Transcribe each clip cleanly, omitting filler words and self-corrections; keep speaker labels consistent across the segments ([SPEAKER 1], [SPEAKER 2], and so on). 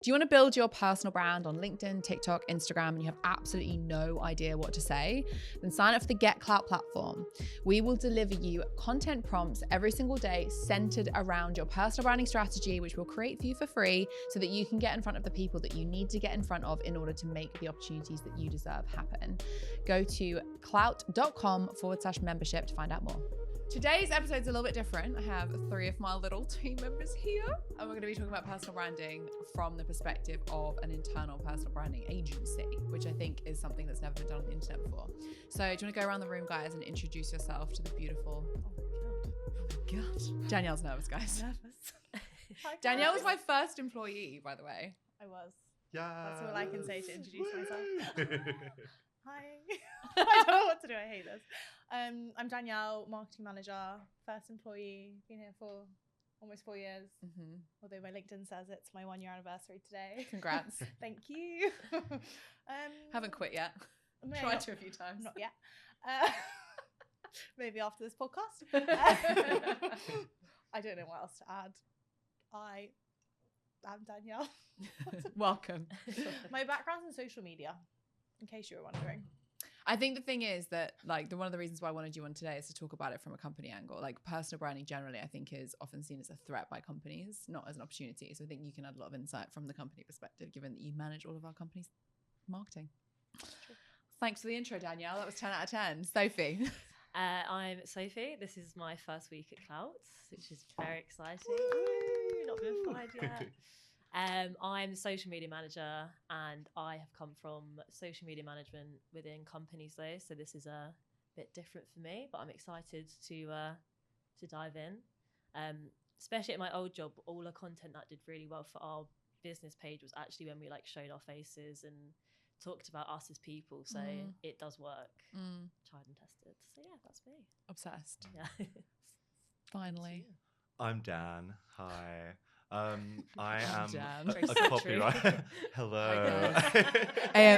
[SPEAKER 1] Do you want to build your personal brand on LinkedIn, TikTok, Instagram, and you have absolutely no idea what to say? Then sign up for the Get Klowt platform. We will deliver you content prompts every single day centered around your personal branding strategy, which we'll create for you for free so that you can get in front of the people that you need to get in front of in order to make the opportunities that you deserve happen. Go to klowt.com/membership to find out more. Today's episode is a little bit different. I have 3 of my little team members here, and we're going to be talking about personal branding from the perspective of an internal personal branding agency, which I think is something that's never been done on the internet before. So do you want to go around the room, guys, and introduce yourself to the beautiful... Oh my God. Danielle's nervous, guys.
[SPEAKER 2] Nervous.
[SPEAKER 1] Danielle was my first employee, by the way.
[SPEAKER 2] I was.
[SPEAKER 3] Yeah.
[SPEAKER 2] That's all I can say to introduce myself. Hi. I don't know what to do. I hate this. I'm Danielle, marketing manager, first employee. Been here for almost 4 years. Mm-hmm. Although my LinkedIn says it's my 1-year anniversary today.
[SPEAKER 1] Congrats.
[SPEAKER 2] Thank you.
[SPEAKER 1] Haven't quit yet. Tried to a few times.
[SPEAKER 2] Not yet. Maybe after this podcast. I don't know what else to add. I'm Danielle.
[SPEAKER 1] Welcome.
[SPEAKER 2] My background's in social media, in case you were wondering.
[SPEAKER 1] I think the thing is that one of the reasons why I wanted you on today is to talk about it from a company angle. Like personal branding generally, I think is often seen as a threat by companies, not as an opportunity. So I think you can add a lot of insight from the company perspective, given that you manage all of our company's marketing. True. Thanks for the intro, Danielle. That was 10 out of 10. Sophie.
[SPEAKER 4] I'm Sophie. This is my first week at Klowt, which is very exciting. Not been fired yet. I'm social media manager, and I have come from social media management within companies though, so this is a bit different for me, but I'm excited to dive in. Especially at my old job, all the content that did really well for our business page was actually when we showed our faces and talked about us as people, so it does work. Tried and tested. So yeah, that's me.
[SPEAKER 1] Obsessed.
[SPEAKER 4] Yeah.
[SPEAKER 1] Finally.
[SPEAKER 3] I'm Dan. Hi. I am
[SPEAKER 1] Dan.
[SPEAKER 3] a copywriter. Hello.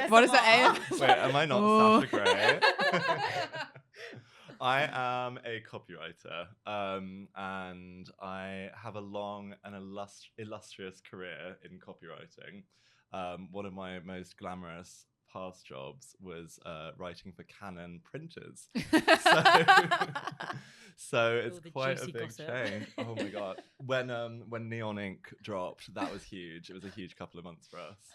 [SPEAKER 1] What is that?
[SPEAKER 3] Wait, am I not Sasha Grey? I am a copywriter, and I have a long and illustrious career in copywriting. One of my most glamorous past jobs was writing for Canon printers. So it's quite a big change. Oh my God. When Neon Ink dropped, that was huge. It was a huge couple of months for us.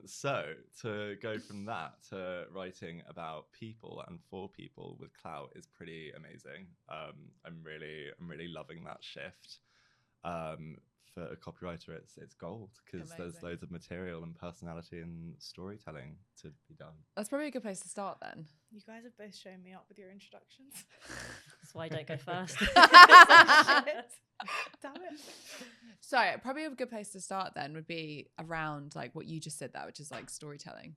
[SPEAKER 3] So to go from that to writing about people and for people with Klowt is pretty amazing. I'm really loving that shift. For a copywriter, it's gold because there's loads of material and personality and storytelling to be done.
[SPEAKER 1] That's probably a good place to start then.
[SPEAKER 2] You guys have both shown me up with your introductions.
[SPEAKER 4] That's why I don't go first.
[SPEAKER 2] Damn it.
[SPEAKER 1] So probably a good place to start then would be around what you just said there, which is storytelling,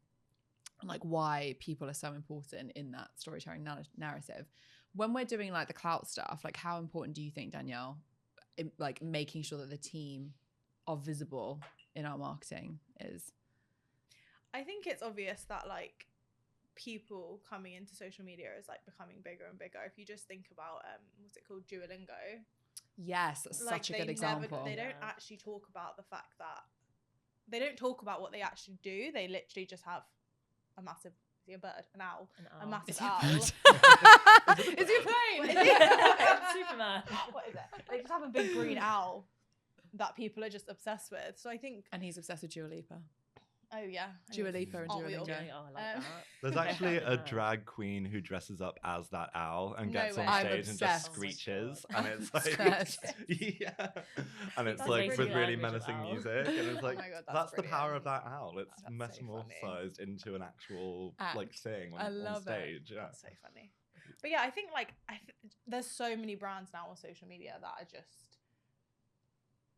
[SPEAKER 1] and why people are so important in that storytelling narrative. When we're doing the Klowt stuff, how important do you think, Danielle, making sure that the team are visible in our marketing is?
[SPEAKER 2] I think it's obvious that people coming into social media is becoming bigger and bigger. If you just think about what's it called, Duolingo.
[SPEAKER 1] Yes, that's such a good example.
[SPEAKER 2] They don't actually talk about the fact that they don't talk about what they actually do. They literally just have a massive, is he a bird? An owl. A massive owl.
[SPEAKER 1] Is he a plane?
[SPEAKER 4] Superman.
[SPEAKER 2] What is it? They just have a big green owl that people are just obsessed with. So I think...
[SPEAKER 1] And he's obsessed with Dua Lipa.
[SPEAKER 2] Oh, yeah.
[SPEAKER 1] Dua Lipa and Duolingo.
[SPEAKER 4] Oh, I like that.
[SPEAKER 3] There's actually a drag queen who dresses up as that owl and gets on stage and just screeches. And it's yeah. And it's with really menacing music. And it's that's the power of that owl. It's metamorphosized into an actual thing on stage. Yeah.
[SPEAKER 2] That's so funny. But yeah, I think there's so many brands now on social media that are just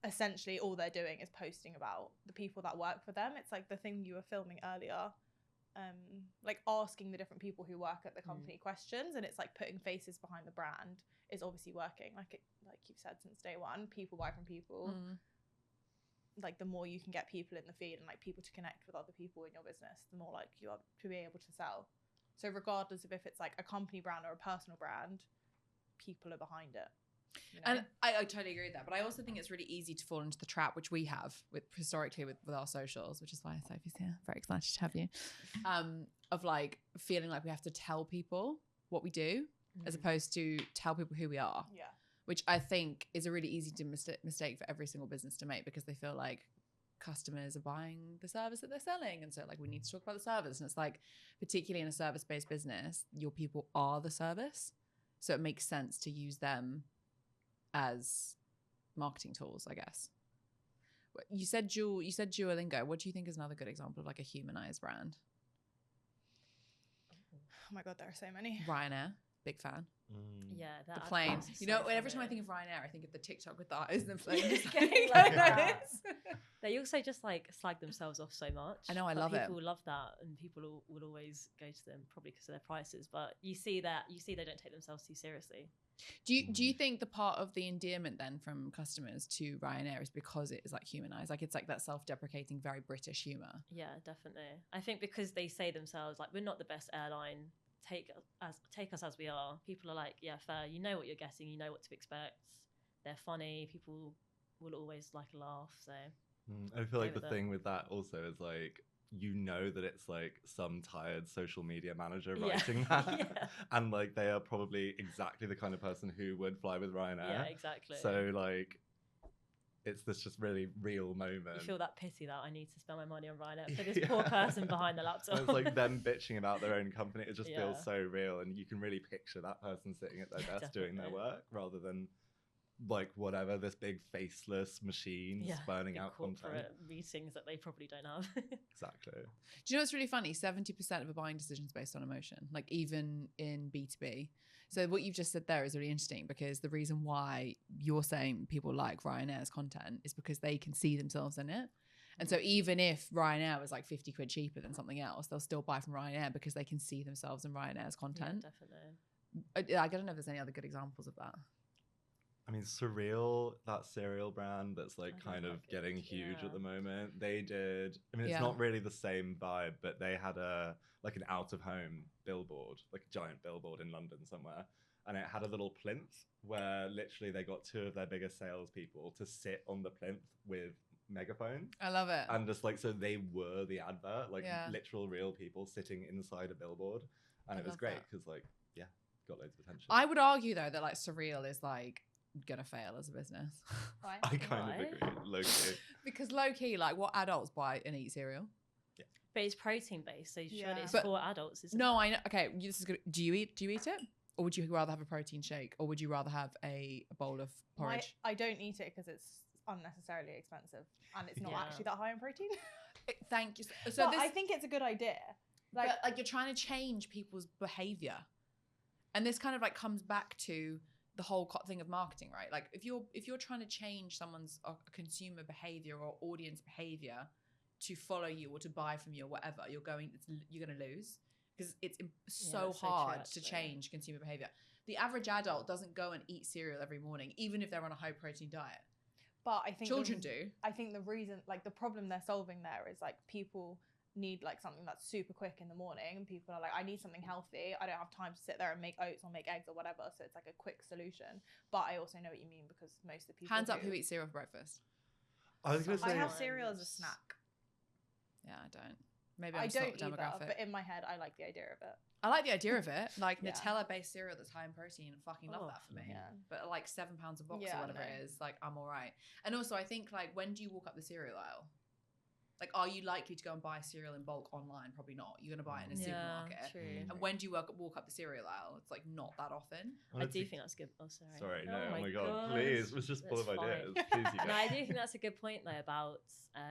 [SPEAKER 2] essentially all they're doing is posting about the people that work for them. It's the thing you were filming earlier, asking the different people who work at the company questions, and it's putting faces behind the brand is obviously working. Like you've said since day one, people buy from people. The more you can get people in the feed and people to connect with other people in your business, the more you are to be able to sell. So regardless of if it's a company brand or a personal brand, people are behind it. You know?
[SPEAKER 1] And I totally agree with that. But I also think it's really easy to fall into the trap, which we have historically with our socials, which is why Sophie's here. Very excited to have you. Of like feeling like we have to tell people what we do as opposed to tell people who we are.
[SPEAKER 2] Yeah.
[SPEAKER 1] Which I think is a really easy mistake for every single business to make, because they feel like customers are buying the service that they're selling. And so like we need to talk about the service. And it's like, particularly in a service-based business, your people are the service. So it makes sense to use them as marketing tools, I guess. You said Duolingo. What do you think is another good example of like a humanized brand?
[SPEAKER 2] Oh my God, there are so many.
[SPEAKER 1] Ryanair, big fan.
[SPEAKER 4] Yeah,
[SPEAKER 1] The plane. You know, every time I think of Ryanair, I think of the TikTok with the eyes and the plane. Just
[SPEAKER 4] Getting
[SPEAKER 1] like
[SPEAKER 4] like
[SPEAKER 1] that.
[SPEAKER 4] They also just like slag themselves off so much.
[SPEAKER 1] I know, I
[SPEAKER 4] But
[SPEAKER 1] love it.
[SPEAKER 4] People love that, and people will always go to them probably because of their prices. But you see they don't take themselves too seriously.
[SPEAKER 1] Do you think the part of the endearment then from customers to Ryanair is because it is like humanized? Like it's like that self-deprecating, very British humor.
[SPEAKER 4] Yeah, definitely. I think because they say themselves like, we're not the best airline. Take us as we are. People are like, yeah, fair. You know what you're getting. You know what to expect. They're funny. People will always like a laugh. So
[SPEAKER 3] I feel like
[SPEAKER 4] Go
[SPEAKER 3] the
[SPEAKER 4] with
[SPEAKER 3] thing with that also is like, you know that it's like some tired social media manager
[SPEAKER 4] Yeah.
[SPEAKER 3] writing that.
[SPEAKER 4] Yeah.
[SPEAKER 3] And like they are probably exactly the kind of person who would fly with Ryanair.
[SPEAKER 4] yeah, exactly.
[SPEAKER 3] So like it's this just really real moment.
[SPEAKER 4] You feel that pity that I need to spend my money on Ryanair for this poor person behind the laptop.
[SPEAKER 3] And it's like them bitching about their own company. It just
[SPEAKER 4] Yeah.
[SPEAKER 3] feels so real, and you can really picture that person sitting at their desk doing their
[SPEAKER 4] Definitely.
[SPEAKER 3] work rather than like whatever, this big faceless machine spurning
[SPEAKER 4] big
[SPEAKER 3] out
[SPEAKER 4] corporate
[SPEAKER 3] content.
[SPEAKER 4] meetings that they probably don't have.
[SPEAKER 3] Exactly.
[SPEAKER 1] Do you know what's really funny? 70% of a buying decision is based on emotion, like even in B2B. So what you've just said there is really interesting, because the reason why you're saying people like Ryanair's content is because they can see themselves in it. And so even if Ryanair was like 50 quid cheaper than something else, they'll still buy from Ryanair because they can see themselves in Ryanair's content.
[SPEAKER 4] Yeah, definitely.
[SPEAKER 1] I don't know if there's any other good examples of that.
[SPEAKER 3] I mean, Surreal, that cereal brand that's like
[SPEAKER 4] I
[SPEAKER 3] kind
[SPEAKER 4] don't
[SPEAKER 3] of
[SPEAKER 4] like it,
[SPEAKER 3] getting huge
[SPEAKER 4] yeah.
[SPEAKER 3] at the moment. They did, I mean, it's
[SPEAKER 1] Yeah.
[SPEAKER 3] not really the same vibe, but they had a like an out of home billboard, like a giant billboard in London somewhere. And it had a little plinth where literally they got two of their biggest salespeople to sit on the plinth with megaphones.
[SPEAKER 1] I love it.
[SPEAKER 3] And just like, so they were the advert, like
[SPEAKER 1] Yeah.
[SPEAKER 3] literal real people sitting inside a billboard. And
[SPEAKER 1] I
[SPEAKER 3] it was
[SPEAKER 1] love
[SPEAKER 3] great
[SPEAKER 1] that.
[SPEAKER 3] because like, yeah, got loads of attention.
[SPEAKER 1] I would argue though that like Surreal is like gonna fail as a business.
[SPEAKER 2] Why?
[SPEAKER 3] I kind
[SPEAKER 4] Why?
[SPEAKER 3] of agree, low-key.
[SPEAKER 1] Because low key, like what adults buy and eat cereal?
[SPEAKER 4] But it's protein based, so surely
[SPEAKER 2] Yeah.
[SPEAKER 4] it's
[SPEAKER 1] But-
[SPEAKER 4] for adults, isn't
[SPEAKER 1] No,
[SPEAKER 4] it?
[SPEAKER 1] I know. Okay, this is good. Do you eat it, or would you rather have a protein shake, or would you rather have a bowl of porridge?
[SPEAKER 2] I don't eat it because it's unnecessarily expensive and it's not
[SPEAKER 4] Yeah.
[SPEAKER 2] actually that high in protein.
[SPEAKER 1] Thank you. So
[SPEAKER 2] So
[SPEAKER 1] this,
[SPEAKER 2] I think it's a good idea. Like,
[SPEAKER 1] but like you're trying to change people's behavior, and this kind of like comes back to the whole thing of marketing, right? Like if you're trying to change someone's consumer behavior or audience behavior to follow you or to buy from you or whatever, you're going to lose, because it's so
[SPEAKER 4] that's so true,
[SPEAKER 1] hard to
[SPEAKER 4] actually.
[SPEAKER 1] change consumer behavior. The average adult doesn't go and eat cereal every morning, even if they're on a high protein diet.
[SPEAKER 2] but I think
[SPEAKER 1] Children do.
[SPEAKER 2] I think the reason, like the problem they're solving there is like people need like something that's super quick in the morning, and people are like, I need something healthy. I don't have time to sit there and make oats or make eggs or whatever. So it's like a quick solution. But I also know what you mean, because most of the people
[SPEAKER 1] Hands up who eats cereal for breakfast.
[SPEAKER 3] I was going to
[SPEAKER 2] I
[SPEAKER 3] say,
[SPEAKER 2] have cereal as a snack.
[SPEAKER 1] Yeah, I don't. Maybe I'm
[SPEAKER 2] I
[SPEAKER 1] just
[SPEAKER 2] don't
[SPEAKER 1] not
[SPEAKER 2] either,
[SPEAKER 1] demographic.
[SPEAKER 2] but in my head, I like the idea of it.
[SPEAKER 1] I like the idea of it, like
[SPEAKER 2] Yeah.
[SPEAKER 1] Nutella-based cereal that's high in protein. Fucking love
[SPEAKER 4] Oh,
[SPEAKER 1] that for me.
[SPEAKER 2] yeah.
[SPEAKER 1] But like £7 a box
[SPEAKER 2] Yeah,
[SPEAKER 1] or whatever
[SPEAKER 2] no.
[SPEAKER 1] it is, like I'm all right. And also, I think like when do you walk up the cereal aisle? Like, are you likely to go and buy cereal in bulk online? Probably not. You're gonna buy it in a supermarket.
[SPEAKER 4] True.
[SPEAKER 1] And when do you walk up the cereal aisle? It's like not that often.
[SPEAKER 4] I do think that's good. Oh, sorry.
[SPEAKER 3] Sorry, no,
[SPEAKER 4] Oh
[SPEAKER 3] oh my
[SPEAKER 4] God.
[SPEAKER 3] god, please, it was just full of
[SPEAKER 4] That's fine.
[SPEAKER 3] ideas. Please, you
[SPEAKER 4] No, I
[SPEAKER 3] guys.
[SPEAKER 4] do think that's a good point though about. Oh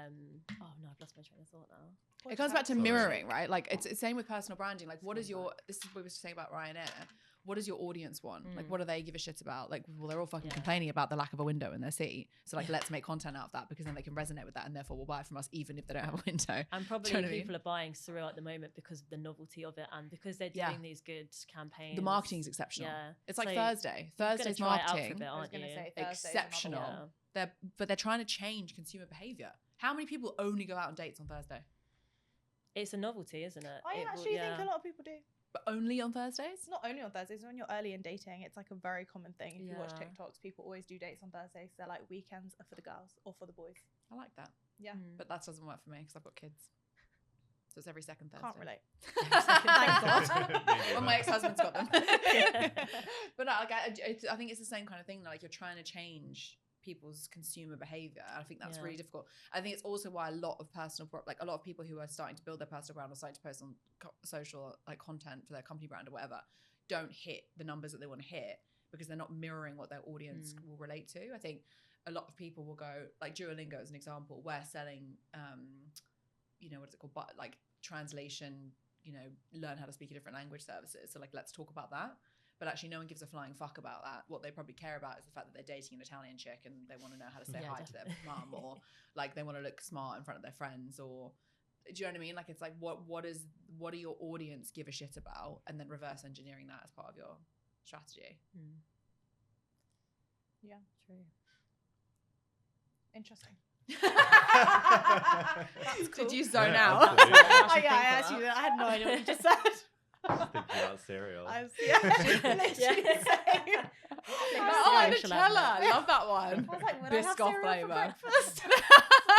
[SPEAKER 4] no, I've lost my train of thought now.
[SPEAKER 1] It comes back to
[SPEAKER 3] Sorry.
[SPEAKER 1] mirroring, right? Like it's the same with personal branding. Like, what is your? This is what we were saying about Ryanair. What does your audience want? Like, what do they give a shit about? Like, well, they're all fucking
[SPEAKER 4] Yeah.
[SPEAKER 1] complaining about the lack of a window in their seat. So, like, let's make content out of that, because then they can resonate with that, and therefore will buy from us even if they don't have a window.
[SPEAKER 4] And probably
[SPEAKER 1] Do you know what I mean?
[SPEAKER 4] people are buying cereal at the moment because of the novelty of it and because they're doing
[SPEAKER 1] Yeah.
[SPEAKER 4] these good campaigns.
[SPEAKER 1] The marketing's exceptional.
[SPEAKER 4] Yeah.
[SPEAKER 1] It's like
[SPEAKER 4] So
[SPEAKER 1] Thursday.
[SPEAKER 4] you're gonna
[SPEAKER 1] Thursday's
[SPEAKER 4] try it out for a
[SPEAKER 1] marketing.
[SPEAKER 4] bit,
[SPEAKER 2] I was
[SPEAKER 4] aren't
[SPEAKER 2] going to
[SPEAKER 4] you?
[SPEAKER 2] say Thursday's
[SPEAKER 1] Exceptional.
[SPEAKER 2] another one.
[SPEAKER 4] Yeah.
[SPEAKER 1] But they're trying to change consumer behavior. How many people only go out on dates on Thursday?
[SPEAKER 4] It's a novelty, isn't it?
[SPEAKER 2] I
[SPEAKER 4] It will-
[SPEAKER 2] actually
[SPEAKER 4] yeah.
[SPEAKER 2] think a lot of people do.
[SPEAKER 1] But only on Thursdays?
[SPEAKER 2] It's not only on Thursdays. When you're early in dating, it's like a very common thing. If you watch
[SPEAKER 4] Yeah.
[SPEAKER 2] TikToks, people always do dates on Thursdays. They're like, weekends are for the girls or for the boys.
[SPEAKER 1] I like that.
[SPEAKER 2] Yeah.
[SPEAKER 1] But that doesn't work for me because I've got kids. So it's every second Thursday.
[SPEAKER 2] Can't relate.
[SPEAKER 1] Thank
[SPEAKER 2] God.
[SPEAKER 1] Well, my ex-husband's got them. But no, like I think it's the same kind of thing. Like you're trying to change people's consumer behavior. I think that's really difficult. I think it's also why a lot of people who are starting to build their personal brand or starting to post on social like content for their company brand or whatever don't hit the numbers that they want to hit because they're not mirroring what their audience will relate to. I think a lot of people will go like Duolingo as an example. We're selling, what is it called? But like translation, learn how to speak a different language services. So like, let's talk about that. But actually no one gives a flying fuck about that. What they probably care about is the fact that they're dating an Italian chick and they want to know how to say hi to their mum, or like they want to look smart in front of their friends, or do you know what I mean? Like it's like what do your audience give a shit about, and then reverse engineering that as part of your strategy.
[SPEAKER 2] Yeah,
[SPEAKER 4] True.
[SPEAKER 2] Interesting.
[SPEAKER 1] That's cool. Did you
[SPEAKER 3] Yeah,
[SPEAKER 1] zone out?
[SPEAKER 3] absolutely.
[SPEAKER 2] I had no idea what you just said.
[SPEAKER 3] Thinking about cereal.
[SPEAKER 2] I was literally saying.
[SPEAKER 1] Oh,
[SPEAKER 4] Cereal
[SPEAKER 1] Nutella.
[SPEAKER 4] shall
[SPEAKER 1] Love that one.
[SPEAKER 2] I was like, when I have
[SPEAKER 1] Biscoff
[SPEAKER 2] cereal for
[SPEAKER 1] flavour.
[SPEAKER 2] breakfast.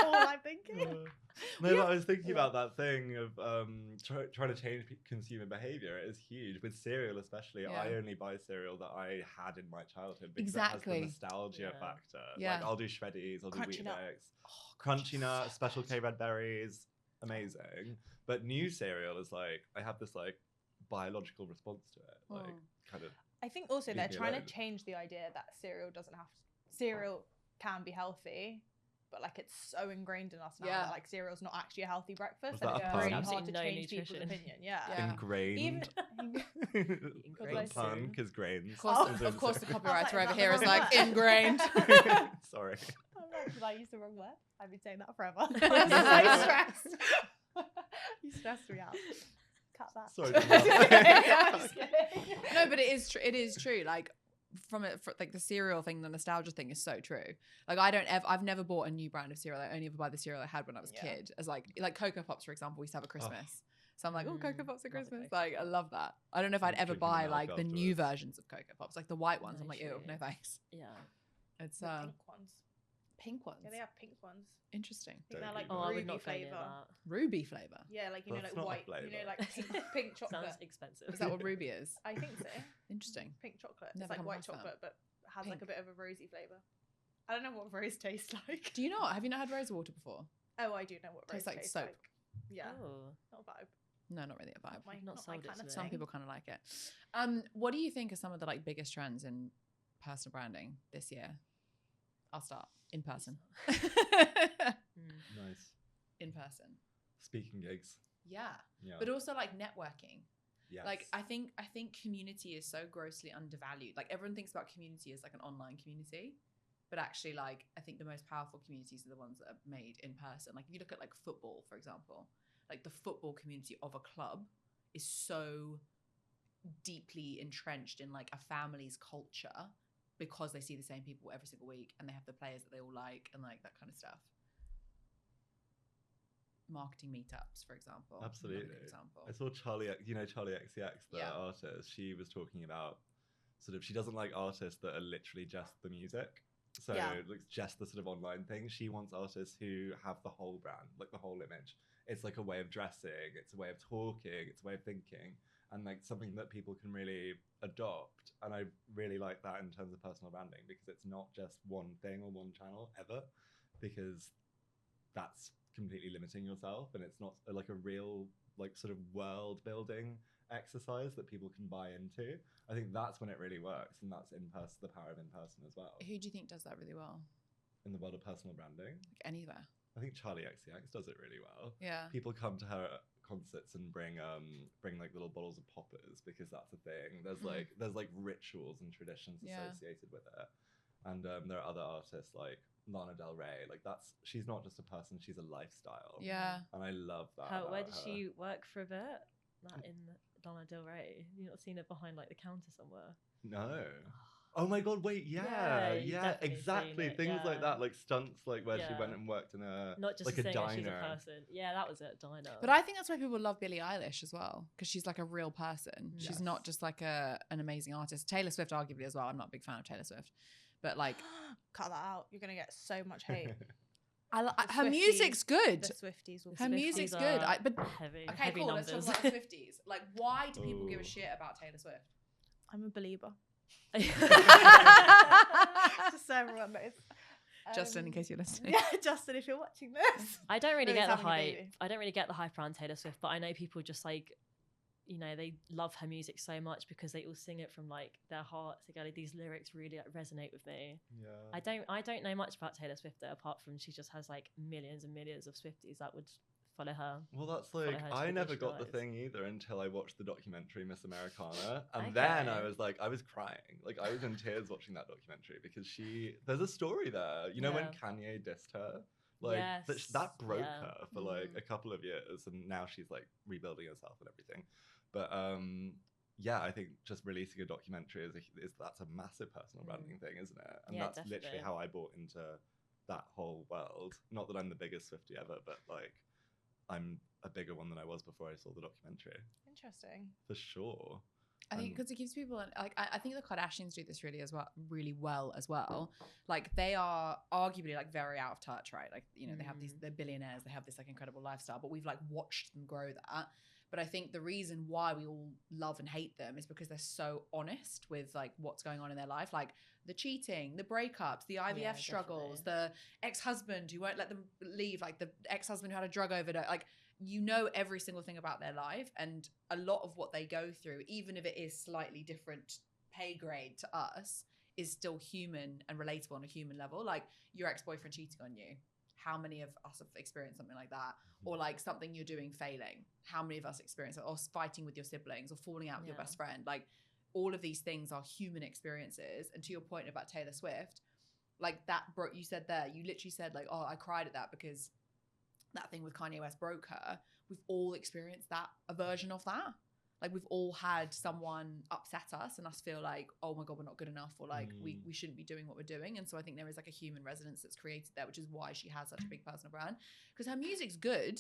[SPEAKER 2] All I'm thinking.
[SPEAKER 3] No, but I was thinking about that thing of trying to change consumer behavior. It is huge with cereal, especially.
[SPEAKER 1] Yeah.
[SPEAKER 3] I only buy cereal that I had in my childhood because
[SPEAKER 1] Exactly.
[SPEAKER 3] it has the nostalgia
[SPEAKER 4] Yeah.
[SPEAKER 3] factor.
[SPEAKER 1] Yeah.
[SPEAKER 3] Like I'll do shreddies, I'll do
[SPEAKER 2] Crunchy nut.
[SPEAKER 3] Weetabix, crunchy nut, special K red berries, amazing. But new cereal is like I have this like biological response to it, like kind of.
[SPEAKER 2] I think also
[SPEAKER 3] Leave
[SPEAKER 2] they're
[SPEAKER 3] me
[SPEAKER 2] trying
[SPEAKER 3] alone.
[SPEAKER 2] to change the idea that cereal can be healthy, but like it's so ingrained in us now that like cereal's not actually a healthy breakfast,
[SPEAKER 3] Was
[SPEAKER 2] and
[SPEAKER 3] that
[SPEAKER 2] it's
[SPEAKER 3] a pun?
[SPEAKER 2] really hard
[SPEAKER 4] Absolutely
[SPEAKER 2] to
[SPEAKER 4] no
[SPEAKER 2] change people's
[SPEAKER 4] nutrition.
[SPEAKER 2] opinion. Yeah.
[SPEAKER 1] Yeah.
[SPEAKER 3] Ingrained.
[SPEAKER 4] Ingrained.
[SPEAKER 3] Pun, because grains.
[SPEAKER 1] Of course,
[SPEAKER 2] Oh.
[SPEAKER 1] of course the
[SPEAKER 2] I was
[SPEAKER 1] copywriter
[SPEAKER 2] like,
[SPEAKER 1] over
[SPEAKER 2] is
[SPEAKER 1] here
[SPEAKER 2] that
[SPEAKER 1] is
[SPEAKER 2] the
[SPEAKER 1] like
[SPEAKER 2] wrong
[SPEAKER 1] ingrained.
[SPEAKER 3] Sorry.
[SPEAKER 2] I'm like, did I use the wrong word? I've been saying that forever. I'm so stressed. You stressed me out. Cut that.
[SPEAKER 3] Sorry.
[SPEAKER 2] I'm just kidding.
[SPEAKER 1] No, but it is true. Like like the cereal thing, the nostalgia thing is so true. Like I've never bought a new brand of cereal. I only ever buy the cereal I had when I was a kid. As like Cocoa Pops, for example, we used to have at Christmas. So I'm like, oh, Cocoa Pops at
[SPEAKER 4] Love the
[SPEAKER 1] Christmas.
[SPEAKER 4] Cocoa
[SPEAKER 1] Like I love that. I don't know if I'd ever
[SPEAKER 3] Drinking
[SPEAKER 1] buy
[SPEAKER 3] milk
[SPEAKER 1] like the new
[SPEAKER 3] afterwards.
[SPEAKER 1] versions of Cocoa Pops, like the white ones. I'm like, ew,
[SPEAKER 4] Literally.
[SPEAKER 1] no thanks.
[SPEAKER 4] Yeah.
[SPEAKER 1] It's
[SPEAKER 2] The pink ones.
[SPEAKER 1] pink ones.
[SPEAKER 2] Yeah, they have pink ones.
[SPEAKER 1] Interesting.
[SPEAKER 2] I think they're
[SPEAKER 3] Don't
[SPEAKER 2] like
[SPEAKER 3] do
[SPEAKER 4] Oh, I would
[SPEAKER 2] ruby
[SPEAKER 4] not go near
[SPEAKER 2] flavor.
[SPEAKER 4] that.
[SPEAKER 1] Ruby flavor.
[SPEAKER 2] Yeah, like
[SPEAKER 3] That's
[SPEAKER 2] like
[SPEAKER 3] not a
[SPEAKER 2] white,
[SPEAKER 3] flavour.
[SPEAKER 2] like pink chocolate.
[SPEAKER 4] Sounds expensive.
[SPEAKER 1] Is that what ruby is?
[SPEAKER 2] I think so.
[SPEAKER 1] Interesting.
[SPEAKER 2] Pink chocolate.
[SPEAKER 1] Never
[SPEAKER 2] It's like
[SPEAKER 1] come
[SPEAKER 2] white
[SPEAKER 1] across that.
[SPEAKER 2] chocolate, but has like
[SPEAKER 1] Pink.
[SPEAKER 2] a bit of a rosy flavor. I don't know what rose tastes like.
[SPEAKER 1] Do you not? Have you not had rose water before?
[SPEAKER 2] Oh, I do know what rose
[SPEAKER 1] Tastes like
[SPEAKER 2] tastes
[SPEAKER 1] soap.
[SPEAKER 2] like. Yeah,
[SPEAKER 4] Oh.
[SPEAKER 2] not a vibe.
[SPEAKER 1] No, not really a vibe.
[SPEAKER 2] Not
[SPEAKER 4] Not
[SPEAKER 2] my
[SPEAKER 4] sold it
[SPEAKER 2] kind
[SPEAKER 4] to
[SPEAKER 2] of
[SPEAKER 4] me.
[SPEAKER 1] Some
[SPEAKER 2] thing.
[SPEAKER 1] people kind of like it. What do you think are some of the like biggest trends in personal branding this year? I'll start in person.
[SPEAKER 3] Nice.
[SPEAKER 1] In person.
[SPEAKER 3] Speaking gigs.
[SPEAKER 1] Yeah.
[SPEAKER 3] Yeah.
[SPEAKER 1] But also like networking.
[SPEAKER 3] yes.
[SPEAKER 1] Like I think community is so grossly undervalued. Like everyone thinks about community as like an online community, but actually like I think the most powerful communities are the ones that are made in person. Like if you look at like football, for example, like the football community of a club is so deeply entrenched in like a family's culture because they see the same people every single week and they have the players that they all like and like that kind of stuff. Marketing meetups, for example. another
[SPEAKER 3] Absolutely.
[SPEAKER 1] good example.
[SPEAKER 3] I saw Charlie XCX, the
[SPEAKER 1] Yeah.
[SPEAKER 3] artist. She was talking about sort of she doesn't like artists that are literally just the music. So
[SPEAKER 2] Yeah.
[SPEAKER 3] it's just the sort of online thing. She wants artists who have the whole brand, like the whole image. It's like a way of dressing, it's a way of talking, it's a way of thinking, and like something that people can really adopt. And I really like that in terms of personal branding because it's not just one thing or one channel ever, because that's completely limiting yourself, and it's not like a real like sort of world building exercise that people can buy into. I think that's when it really works, and that's in person, the power of in person as well.
[SPEAKER 1] Who do you think does that really well?
[SPEAKER 3] In the world of personal branding,
[SPEAKER 1] Like anywhere.
[SPEAKER 3] I think Charlie XCX does it really well.
[SPEAKER 1] Yeah.
[SPEAKER 3] People come to her concerts and bring like little bottles of poppers because that's a thing. There's like rituals and traditions
[SPEAKER 1] Yeah.
[SPEAKER 3] associated with it. And there are other artists like Lana Del Rey. Like she's not just a person, she's a lifestyle.
[SPEAKER 1] Yeah.
[SPEAKER 3] And I love that.
[SPEAKER 4] Where
[SPEAKER 3] about
[SPEAKER 4] did
[SPEAKER 3] her.
[SPEAKER 4] she work for a bit? That in Lana Del Rey. You not seen her behind like the counter somewhere?
[SPEAKER 3] No. Oh my god, wait,
[SPEAKER 4] Yeah, you've definitely
[SPEAKER 3] exactly.
[SPEAKER 4] seen it,
[SPEAKER 3] Things like
[SPEAKER 4] yeah.
[SPEAKER 3] that, like stunts, like where she
[SPEAKER 4] Yeah.
[SPEAKER 3] went and worked in a
[SPEAKER 4] Not just
[SPEAKER 3] like
[SPEAKER 4] a
[SPEAKER 3] a
[SPEAKER 4] singer, she's a
[SPEAKER 3] diner.
[SPEAKER 4] person. Yeah, that was it, diner.
[SPEAKER 1] But I think that's why people love Billie Eilish as well, because she's like a real person. She's
[SPEAKER 3] Yes.
[SPEAKER 1] not just like an amazing artist. Taylor Swift, arguably, as well. I'm not a big fan of Taylor Swift, but like
[SPEAKER 2] Cut that out. You're gonna get so much hate.
[SPEAKER 1] her music's good.
[SPEAKER 2] The Swifties will.
[SPEAKER 1] Her music's
[SPEAKER 4] Swifties
[SPEAKER 1] good.
[SPEAKER 4] are
[SPEAKER 1] But
[SPEAKER 4] heavy,
[SPEAKER 1] okay,
[SPEAKER 4] heavy
[SPEAKER 1] cool.
[SPEAKER 4] numbers.
[SPEAKER 1] Let's talk about the Swifties. Like, why do people give a
[SPEAKER 3] Ooh.
[SPEAKER 1] shit about Taylor Swift?
[SPEAKER 2] I'm a believer. Just so everyone knows.
[SPEAKER 1] Justin, in case you're listening.
[SPEAKER 2] Yeah, Justin, if you're watching this.
[SPEAKER 4] I don't really
[SPEAKER 2] Maybe
[SPEAKER 4] get the
[SPEAKER 2] having a
[SPEAKER 4] hype.
[SPEAKER 2] baby.
[SPEAKER 4] I don't really get the hype around Taylor Swift, but I know people just like, you know, they love her music so much because they all sing it from like their hearts. They go, like, these lyrics really like, resonate with me.
[SPEAKER 3] Yeah.
[SPEAKER 4] I don't know much about Taylor Swift though, apart from she just has like millions and millions of Swifties that would follow her.
[SPEAKER 3] Well, that's
[SPEAKER 4] Follow
[SPEAKER 3] like
[SPEAKER 4] her to
[SPEAKER 3] I
[SPEAKER 4] the
[SPEAKER 3] never
[SPEAKER 4] beach
[SPEAKER 3] got the
[SPEAKER 4] guys.
[SPEAKER 3] thing either until I watched the documentary Miss Americana, and then I
[SPEAKER 4] Okay.
[SPEAKER 3] was like, I was crying, like I was in tears watching that documentary because there's a story there. You know when
[SPEAKER 4] Yeah.
[SPEAKER 3] Kanye dissed her, like
[SPEAKER 4] Yes,
[SPEAKER 3] that broke
[SPEAKER 4] yeah.
[SPEAKER 3] her for like
[SPEAKER 2] Mm.
[SPEAKER 3] a couple of years, and now she's like rebuilding herself and everything. But yeah, I think just releasing a documentary that's a massive personal branding thing, isn't it? And
[SPEAKER 4] Yeah,
[SPEAKER 3] that's literally
[SPEAKER 4] definitely.
[SPEAKER 3] how I bought into that whole world. Not that I'm the biggest Swiftie ever, but like I'm a bigger one than I was before I saw the documentary,
[SPEAKER 2] Interesting.
[SPEAKER 3] for sure.
[SPEAKER 1] I think
[SPEAKER 3] And-
[SPEAKER 1] because it keeps people like I think the Kardashians do this really well as well. Like they are arguably like very out of touch, right? Like you know they have they're billionaires, they have this like incredible lifestyle, but we've like watched them grow that. But I think the reason why we all love and hate them is because they're so honest with like what's going on in their life, like the cheating, the breakups, the IVF
[SPEAKER 4] Yeah,
[SPEAKER 1] struggles,
[SPEAKER 4] definitely.
[SPEAKER 1] the ex-husband who won't let them leave, like the ex-husband who had a drug overdose, like you know every single thing about their life, and a lot of what they go through, even if it is slightly different pay grade to us, is still human and relatable on a human level. Like your ex-boyfriend cheating on you, how many of us have experienced something like that? Or like something you're doing failing, how many of us experience it? Or fighting with your siblings, or falling out with your
[SPEAKER 4] Yeah.
[SPEAKER 1] best friend. Like all of these things are human experiences. And to your point about Taylor Swift, like that broke, you said there, you literally said like, oh, I cried at that because that thing with Kanye West broke her. We've all experienced that, a version of that. Like we've all had someone upset us and us feel like, oh my God, we're not good enough, or like we shouldn't be doing what we're doing. And so I think there is like a human resonance that's created there, which is why she has such a big personal brand, because her music's good,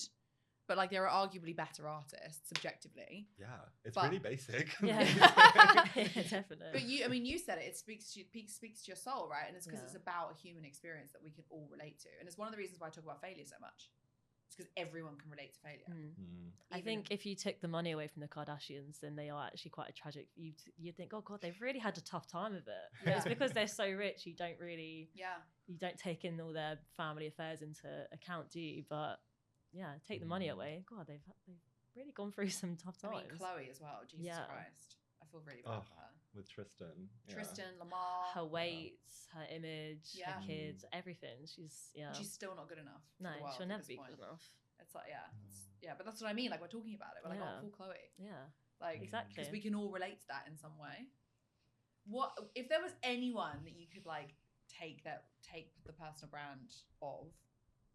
[SPEAKER 1] but like there are arguably better artists subjectively.
[SPEAKER 3] Yeah, it's
[SPEAKER 1] But-
[SPEAKER 3] really basic.
[SPEAKER 4] Yeah, yeah, definitely.
[SPEAKER 1] But you said it speaks to your soul, right? And it's because
[SPEAKER 4] Yeah.
[SPEAKER 1] it's about a human experience that we can all relate to. And it's one of the reasons why I talk about failure so much. It's because everyone can relate to failure.
[SPEAKER 4] I
[SPEAKER 1] Even
[SPEAKER 4] think if you took the money away from the Kardashians, then they are actually quite a tragic. You'd think, oh God, they've really had a tough time of it. But it's
[SPEAKER 1] Yeah.
[SPEAKER 4] because they're so rich, you don't take in all their family affairs into account, do you? But yeah, take the money away. God, they've really gone through some tough
[SPEAKER 1] I
[SPEAKER 4] times.
[SPEAKER 1] mean, Chloe as well. Jesus
[SPEAKER 4] Yeah.
[SPEAKER 1] Christ. I feel really bad
[SPEAKER 3] Oh,
[SPEAKER 1] for her.
[SPEAKER 3] with Tristan. Yeah.
[SPEAKER 1] Tristan, Lamar.
[SPEAKER 4] Her weight, her image,
[SPEAKER 1] Yeah.
[SPEAKER 4] her kids, everything. She's
[SPEAKER 1] She's still not good enough. for
[SPEAKER 4] no,
[SPEAKER 1] the world
[SPEAKER 4] she'll
[SPEAKER 1] at
[SPEAKER 4] never
[SPEAKER 1] this
[SPEAKER 4] be
[SPEAKER 1] point.
[SPEAKER 4] good enough.
[SPEAKER 1] It's like, yeah, but that's what I mean. Like we're talking about it. We're like,
[SPEAKER 4] Yeah.
[SPEAKER 1] oh, cool, Chloe.
[SPEAKER 4] Yeah,
[SPEAKER 1] Like,
[SPEAKER 4] exactly.
[SPEAKER 1] because we can all relate to that in some way. What if there was anyone that you could like take the personal brand of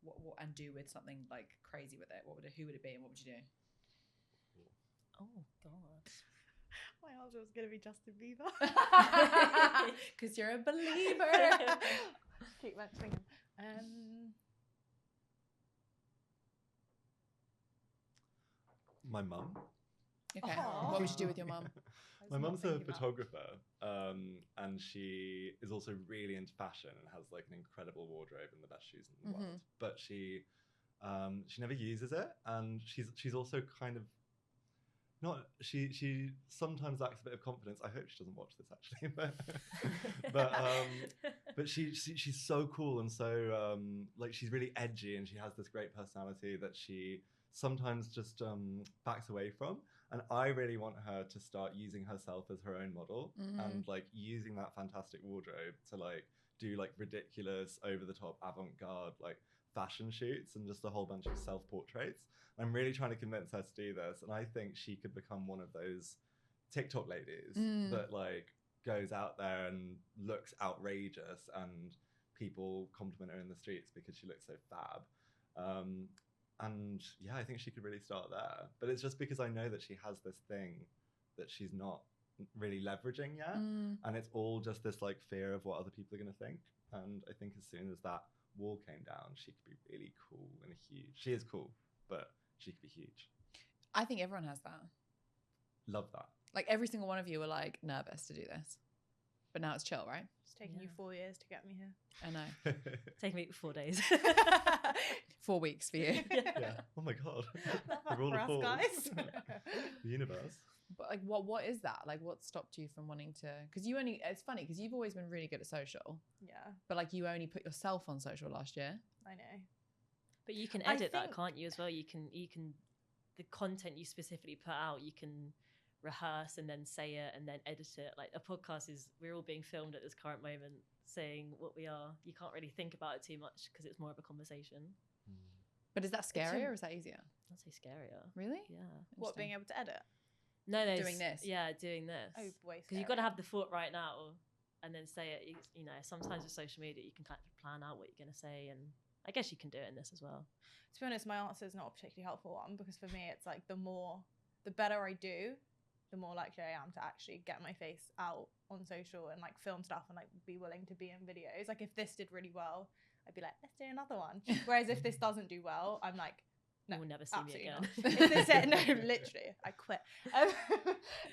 [SPEAKER 1] what and do with something like crazy with it? Who would it be, and what would you do?
[SPEAKER 4] Oh God.
[SPEAKER 2] My answer was gonna be Justin Bieber.
[SPEAKER 1] Because you're a believer.
[SPEAKER 2] Keep mentioning him.
[SPEAKER 3] My mum.
[SPEAKER 1] Okay.
[SPEAKER 2] Aw.
[SPEAKER 1] What would you do with your mum?
[SPEAKER 3] My
[SPEAKER 2] not
[SPEAKER 3] mum's a
[SPEAKER 2] thinking about-
[SPEAKER 3] photographer, and she is also really into fashion and has like an incredible wardrobe and the best shoes in the world. But she never uses it, and she's also kind of not. She sometimes lacks a bit of confidence. I hope she doesn't watch this actually, but she's so cool and so like she's really edgy, and she has this great personality that she sometimes just backs away from. And I really want her to start using herself as her own model and like using that fantastic wardrobe to like do like ridiculous, over the top, avant-garde like fashion shoots and just a whole bunch of self-portraits. I'm really trying to convince her to do this, and I think she could become one of those TikTok ladies that like goes out there and looks outrageous, and people compliment her in the streets because she looks so fab. And yeah, I think she could really start there. But it's just because I know that she has this thing that she's not really leveraging yet. And it's all just this like fear of what other people are going to think. And I think as soon as that wall came down, she could be really cool and huge. She is cool, but she could be huge.
[SPEAKER 1] I think everyone has that.
[SPEAKER 3] Love that.
[SPEAKER 1] Like every single one of you were like nervous to do this, but now it's chill, right?
[SPEAKER 2] It's taken you 4 years to get me here.
[SPEAKER 1] I know.
[SPEAKER 4] Taking me 4 days.
[SPEAKER 1] 4 weeks for you.
[SPEAKER 3] Yeah. Oh my God. The rule of fours.
[SPEAKER 2] Guys.
[SPEAKER 3] The universe.
[SPEAKER 1] But like, what is that? Like, what stopped you from wanting to? Because you only, it's funny because you've always been really good at social.
[SPEAKER 2] Yeah.
[SPEAKER 1] But like, you only put yourself on social last year.
[SPEAKER 2] I know.
[SPEAKER 4] But you can
[SPEAKER 2] I
[SPEAKER 4] edit that,
[SPEAKER 2] think-
[SPEAKER 4] can't you, as well? You can the content you specifically put out, you can rehearse and then say it and then edit it. Like a podcast is, we're all being filmed at this current moment saying what we are. You can't really think about it too much because it's more of a conversation.
[SPEAKER 1] But is that scarier or is that easier?
[SPEAKER 4] I'd say scarier.
[SPEAKER 1] Really?
[SPEAKER 4] Yeah.
[SPEAKER 2] What, being able to edit?
[SPEAKER 4] No,
[SPEAKER 1] Doing this?
[SPEAKER 4] Yeah, doing this.
[SPEAKER 2] Oh, boy.
[SPEAKER 4] Because you've got to have the thought right now and then say it. You know, sometimes with social media, you can kind of plan out what you're going to say. And I guess you can do it in this as well.
[SPEAKER 2] To be honest, my answer is not a particularly helpful one because for me, it's like the better I do, the more likely I am to actually get my face out on social and like film stuff and like be willing to be in videos. Like if this did really well, I'd be like, let's do another one. Whereas if this doesn't do well, I'm like, no,
[SPEAKER 4] you will never see me
[SPEAKER 2] absolutely
[SPEAKER 4] again.
[SPEAKER 2] not. It's the same, no, literally, I quit.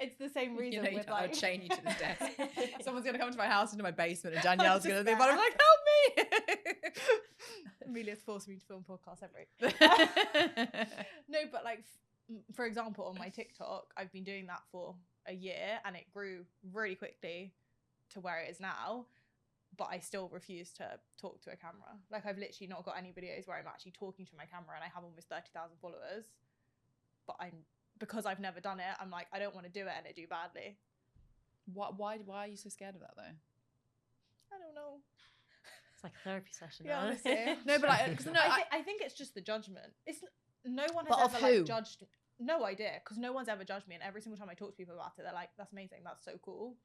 [SPEAKER 2] It's the same reason with
[SPEAKER 1] I'll
[SPEAKER 2] like
[SPEAKER 1] chain you to this desk. Someone's gonna come to my house into my basement, and Danielle's gonna be, but I'm like, help me.
[SPEAKER 2] Amelia's forced me to film podcasts every. No, but like, for example, on my TikTok, I've been doing that for a year, and it grew really quickly to where it is now. But I still refuse to talk to a camera. Like I've literally not got any videos where I'm actually talking to my camera, and I have almost 30,000 followers. But because I've never done it, I'm like, I don't want to do it and it do badly.
[SPEAKER 1] Why are you so scared of that though?
[SPEAKER 2] I don't know.
[SPEAKER 4] It's like a therapy session.
[SPEAKER 2] Yeah,
[SPEAKER 4] now.
[SPEAKER 2] honestly.
[SPEAKER 1] No, but
[SPEAKER 2] I think it's just the judgment. It's no one has
[SPEAKER 1] But of
[SPEAKER 2] ever
[SPEAKER 1] who?
[SPEAKER 2] like judged. No idea, because no one's ever judged me, and every single time I talk to people about it, they're like, "That's amazing. That's so cool.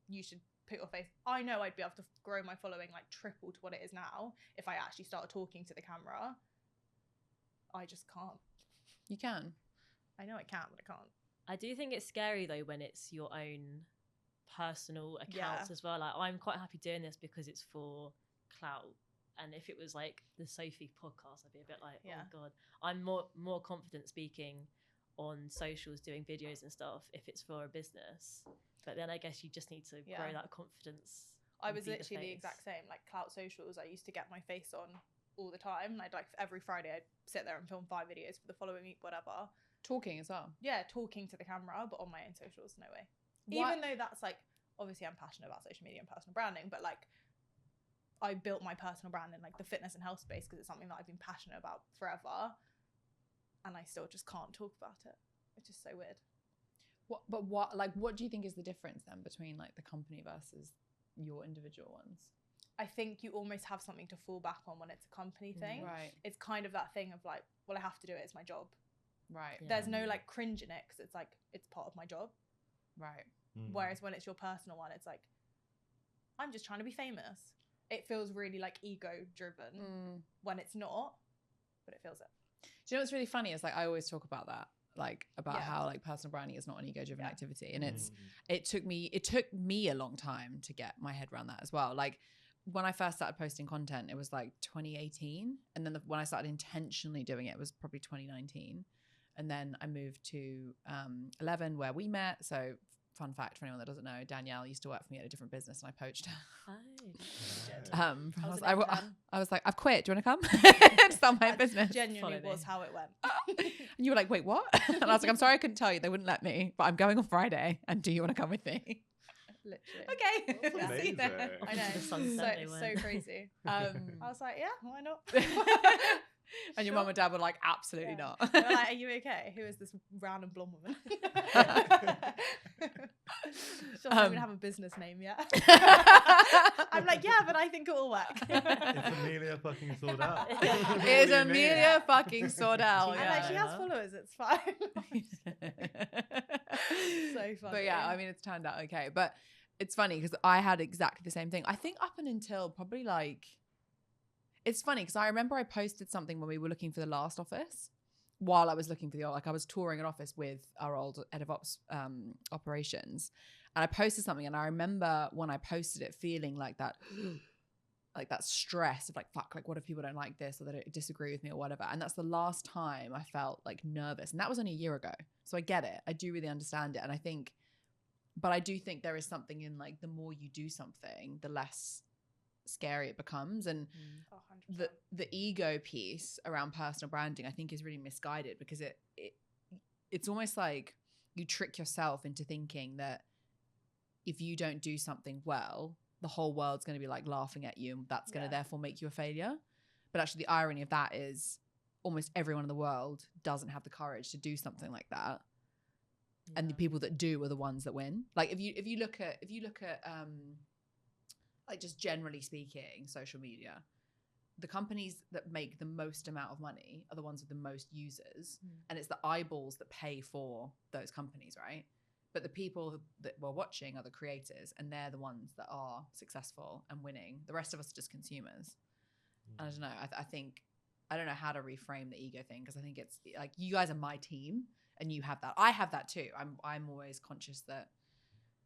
[SPEAKER 2] You should put your face." I know I'd be able to grow my following like triple to what it is now if I actually started talking to the camera. I just can't.
[SPEAKER 1] You can.
[SPEAKER 2] I know I can, but I can't.
[SPEAKER 4] I do think it's scary though when it's your own personal accounts as well. Like I'm quite happy doing this because it's for clout. And if it was like the Sophie podcast, I'd be a bit like, oh God. I'm more confident speaking on socials, doing videos and stuff if it's for a business. But then I guess you just need to grow that confidence.
[SPEAKER 2] I was literally the exact same. Like Klowt socials, I used to get my face on all the time. And I'd like every Friday I'd sit there and film 5 videos for the following week, whatever.
[SPEAKER 1] Talking as well.
[SPEAKER 2] Yeah, talking to the camera, but on my own socials, no way.
[SPEAKER 1] What?
[SPEAKER 2] Even though that's like, obviously I'm passionate about social media and personal branding, but like I built my personal brand in like the fitness and health space because it's something that I've been passionate about forever. And I still just can't talk about it, which is so weird.
[SPEAKER 1] What do you think is the difference then between like the company versus your individual ones?
[SPEAKER 2] I think you almost have something to fall back on when it's a company thing.
[SPEAKER 1] Right.
[SPEAKER 2] It's kind of that thing of like, well, I have to do it. It's my job.
[SPEAKER 1] Right.
[SPEAKER 4] Yeah.
[SPEAKER 2] There's no like cringe in it because it's like, it's part of my job.
[SPEAKER 1] Right.
[SPEAKER 2] Whereas when it's your personal one, it's like, I'm just trying to be famous. It feels really like ego driven when it's not, but it feels it.
[SPEAKER 1] Do you know what's really funny is like I always talk about that, like about how like personal branding is not an ego driven activity, and it took me a long time to get my head around that as well. Like when I first started posting content, it was like 2018, and then when I started intentionally doing it, it was probably 2019, and then I moved to 11 where we met. So fun fact for anyone that doesn't know, Danielle used to work for me at a different business, and I poached her. I was like, I've quit. Do you want to come? Start my business.
[SPEAKER 2] Genuinely was how it went.
[SPEAKER 1] And you were like, wait, what? And I was like, I'm sorry, I couldn't tell you. They wouldn't let me, but I'm going on Friday. And do you want to come with me?
[SPEAKER 2] Literally.
[SPEAKER 1] Okay.
[SPEAKER 3] That's
[SPEAKER 1] See you there.
[SPEAKER 2] I know.
[SPEAKER 4] The sunset they went.
[SPEAKER 2] So crazy. I was like, yeah, why not?
[SPEAKER 1] And your mum and dad were like, absolutely not.
[SPEAKER 2] They were like, are you okay? Who is this random blonde woman? She doesn't even have a business name yet. I'm like, yeah, but I think it will work.
[SPEAKER 3] It's Amelia fucking Sordell.
[SPEAKER 1] It is Amelia fucking Sordell.
[SPEAKER 2] I'm like, she has followers, it's fine. So funny.
[SPEAKER 1] But yeah, I mean, it's turned out okay. But it's funny because I had exactly the same thing. I think up and until probably like, it's funny because I remember I posted something when we were looking for the last office, while I was looking for I was touring an office with our old head of ops operations, and I posted something, and I remember when I posted it feeling like that stress of like, fuck, like what if people don't like this or they don't disagree with me or whatever. And that's the last time I felt like nervous, and that was only a year ago. So I get it, I do really understand it, and I do think there is something in like the more you do something, the less scary it becomes. And the ego piece around personal branding I think is really misguided, because it's almost like you trick yourself into thinking that if you don't do something well, the whole world's going to be like laughing at you, and that's going to therefore make you a failure. But actually the irony of that is almost everyone in the world doesn't have the courage to do something like that. And the people that do are the ones that win. Like if you look at like just generally speaking, social media, the companies that make the most amount of money are the ones with the most users, and it's the eyeballs that pay for those companies, right? But the people that we're watching are the creators, and they're the ones that are successful and winning. The rest of us are just consumers. I don't know. I think I don't know how to reframe the ego thing, because I think it's like you guys are my team. And you have that. I have that too. I'm always conscious that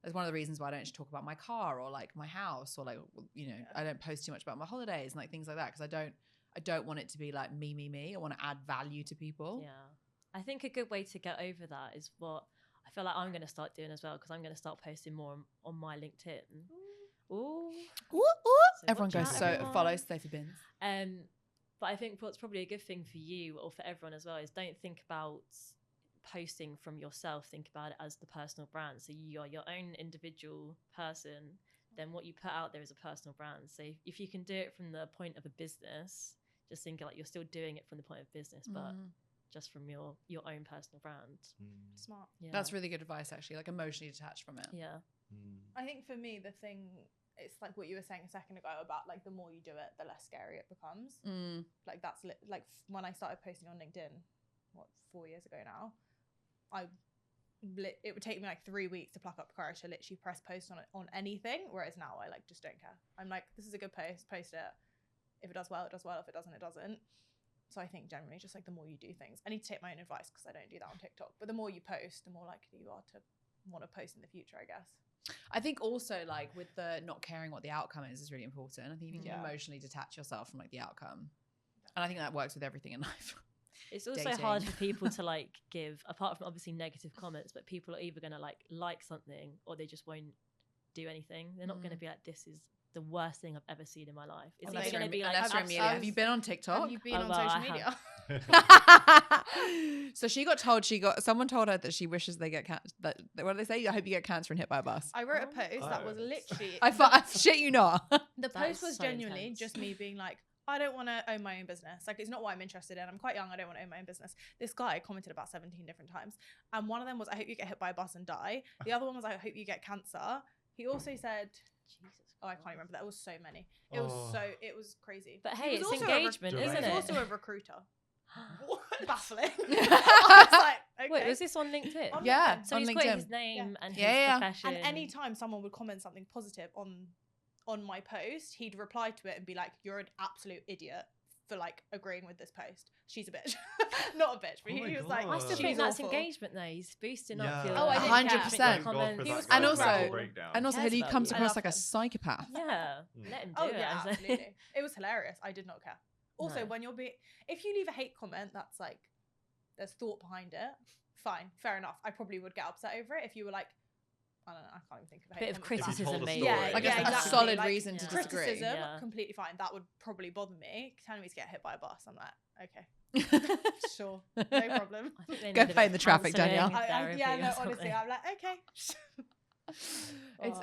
[SPEAKER 1] that's one of the reasons why I don't just talk about my car or like my house, or like, you know, I don't post too much about my holidays and like things like that, because I don't want it to be like me. I want to add value to people.
[SPEAKER 4] Yeah. I think a good way to get over that is what I feel like I'm going to start doing as well, because I'm going to start posting more on my LinkedIn. Ooh.
[SPEAKER 1] So everyone goes follow Sophie Bins.
[SPEAKER 4] But I think what's probably a good thing for you or for everyone as well is don't think about posting from yourself, think about it as the personal brand. So you are your own individual person, then what you put out there is a personal brand. So if you can do it from the point of a business, just think like you're still doing it from the point of business, but just from your own personal brand.
[SPEAKER 2] Smart.
[SPEAKER 1] Yeah. That's really good advice, actually, like emotionally detached from it.
[SPEAKER 4] Yeah.
[SPEAKER 2] I think for me, the thing, it's like what you were saying a second ago about like the more you do it, the less scary it becomes. Like that's like when I started posting on LinkedIn, 4 years ago now, it would take me like 3 weeks to pluck up courage to literally press post on anything, whereas now I like just don't care. I'm like, this is a good post it. If it does well, it does well. If it doesn't, it doesn't. So I think generally just like the more you do things, I need to take my own advice because I don't do that on TikTok, but the more you post, the more likely you are to want to post in the future, I guess.
[SPEAKER 1] I think also like with the not caring what the outcome is really important. I think you can emotionally detach yourself from like the outcome. And I think that works with everything in life.
[SPEAKER 4] It's also hard for people to like give, apart from obviously negative comments, but people are either going to like something or they just won't do anything. They're not going to be like, this is the worst thing I've ever seen in my life. It's either going to be like,
[SPEAKER 1] have you been on TikTok?
[SPEAKER 2] Have you been on social media?
[SPEAKER 1] So someone told her that she wishes they get cancer. What do they say? I hope you get cancer and hit by a bus.
[SPEAKER 2] I wrote a post that was literally.
[SPEAKER 1] I shit you not.
[SPEAKER 2] The post was so genuinely just me being like, I don't want to own my own business. Like, it's not what I'm interested in. I'm quite young. I don't want to own my own business. This guy commented about 17 different times. And one of them was, I hope you get hit by a bus and die. The other one was, I hope you get cancer. He also said, I can't remember. That was so many. It was crazy.
[SPEAKER 4] But hey, it's engagement, isn't it?
[SPEAKER 2] He was also a recruiter.
[SPEAKER 3] What?
[SPEAKER 2] Baffling. I was like, okay.
[SPEAKER 4] Wait, was this on LinkedIn?
[SPEAKER 1] Yeah,
[SPEAKER 4] so
[SPEAKER 1] on
[SPEAKER 4] he's
[SPEAKER 1] LinkedIn.
[SPEAKER 4] put his name and his profession.
[SPEAKER 2] And anytime someone would comment something positive on my post, he'd reply to it and be like, you're an absolute idiot for like agreeing with this post. She's a bitch. Not a bitch, but he was like,
[SPEAKER 4] I still think that's engagement though. He's boosting up your
[SPEAKER 1] 100%. And also he comes across like a psychopath.
[SPEAKER 4] Yeah. Let him do it.
[SPEAKER 2] Yeah, absolutely. It was hilarious. I did not care. Also, if you leave a hate comment that's like there's thought behind it, fine, fair enough. I probably would get upset over it if you were like, I don't know, I can't even think of a hate
[SPEAKER 4] bit of criticism, maybe.
[SPEAKER 1] A solid reason to disagree.
[SPEAKER 2] Criticism, completely fine. That would probably bother me. Telling me to get hit by a bus, I'm like, okay, sure, no problem.
[SPEAKER 1] Go play in the traffic, Danielle.
[SPEAKER 2] Honestly, I'm like, okay.
[SPEAKER 1] It's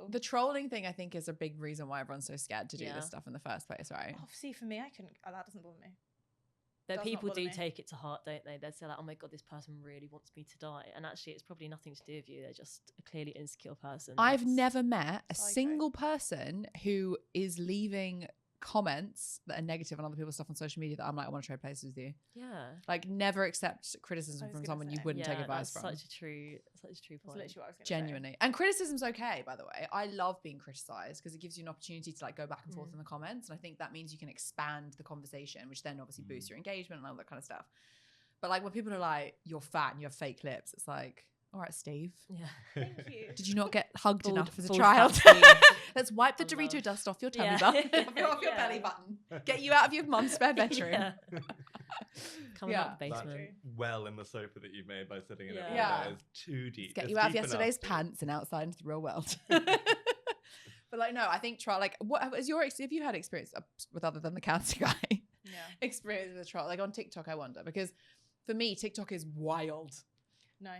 [SPEAKER 1] the trolling thing. I think is a big reason why everyone's so scared to do this stuff in the first place, right?
[SPEAKER 2] Obviously, for me, that doesn't bother me.
[SPEAKER 4] But people do take it to heart, don't they? They'd say like, oh my God, this person really wants me to die. And actually it's probably nothing to do with you. They're just a clearly insecure person.
[SPEAKER 1] I've never met a single person who is leaving comments that are negative on other people's stuff on social media that I'm like, I want to trade places with you.
[SPEAKER 4] Yeah.
[SPEAKER 1] Like, never accept criticism from someone you wouldn't take advice from.
[SPEAKER 4] Such a true point.
[SPEAKER 2] That's literally what I was going to
[SPEAKER 1] Genuinely. And criticism's okay, by the way. I love being criticized because it gives you an opportunity to like go back and forth in the comments. And I think that means you can expand the conversation, which then obviously boosts your engagement and all that kind of stuff. But like when people are like, you're fat and you have fake lips, it's like, all right, Steve.
[SPEAKER 4] Yeah.
[SPEAKER 2] Thank you.
[SPEAKER 1] Did you not get hugged
[SPEAKER 4] Bald-
[SPEAKER 1] enough as a
[SPEAKER 4] bald
[SPEAKER 1] child?
[SPEAKER 4] fat Steve.
[SPEAKER 1] Let's wipe the
[SPEAKER 4] I
[SPEAKER 1] Dorito
[SPEAKER 4] love-
[SPEAKER 1] dust off your tummy
[SPEAKER 4] Yeah.
[SPEAKER 1] button, off your
[SPEAKER 4] Yeah.
[SPEAKER 1] belly button. Get you out of your mum's spare bedroom.
[SPEAKER 4] Yeah. Coming
[SPEAKER 1] Yeah.
[SPEAKER 4] out the basement.
[SPEAKER 2] True.
[SPEAKER 3] Well in the sofa that you've made by sitting in it.
[SPEAKER 4] Yeah.
[SPEAKER 1] Yeah.
[SPEAKER 3] It's too deep.
[SPEAKER 1] Get
[SPEAKER 3] It's
[SPEAKER 1] you out of
[SPEAKER 3] deep enough
[SPEAKER 1] yesterday's
[SPEAKER 3] to-
[SPEAKER 1] pants and outside into the real world. But like, no, I think trial. Like, what is your? Have you had experience with other than the cancer guy?
[SPEAKER 2] Yeah.
[SPEAKER 1] Experience with a trial, like on TikTok? I wonder because for me, TikTok is wild.
[SPEAKER 2] No.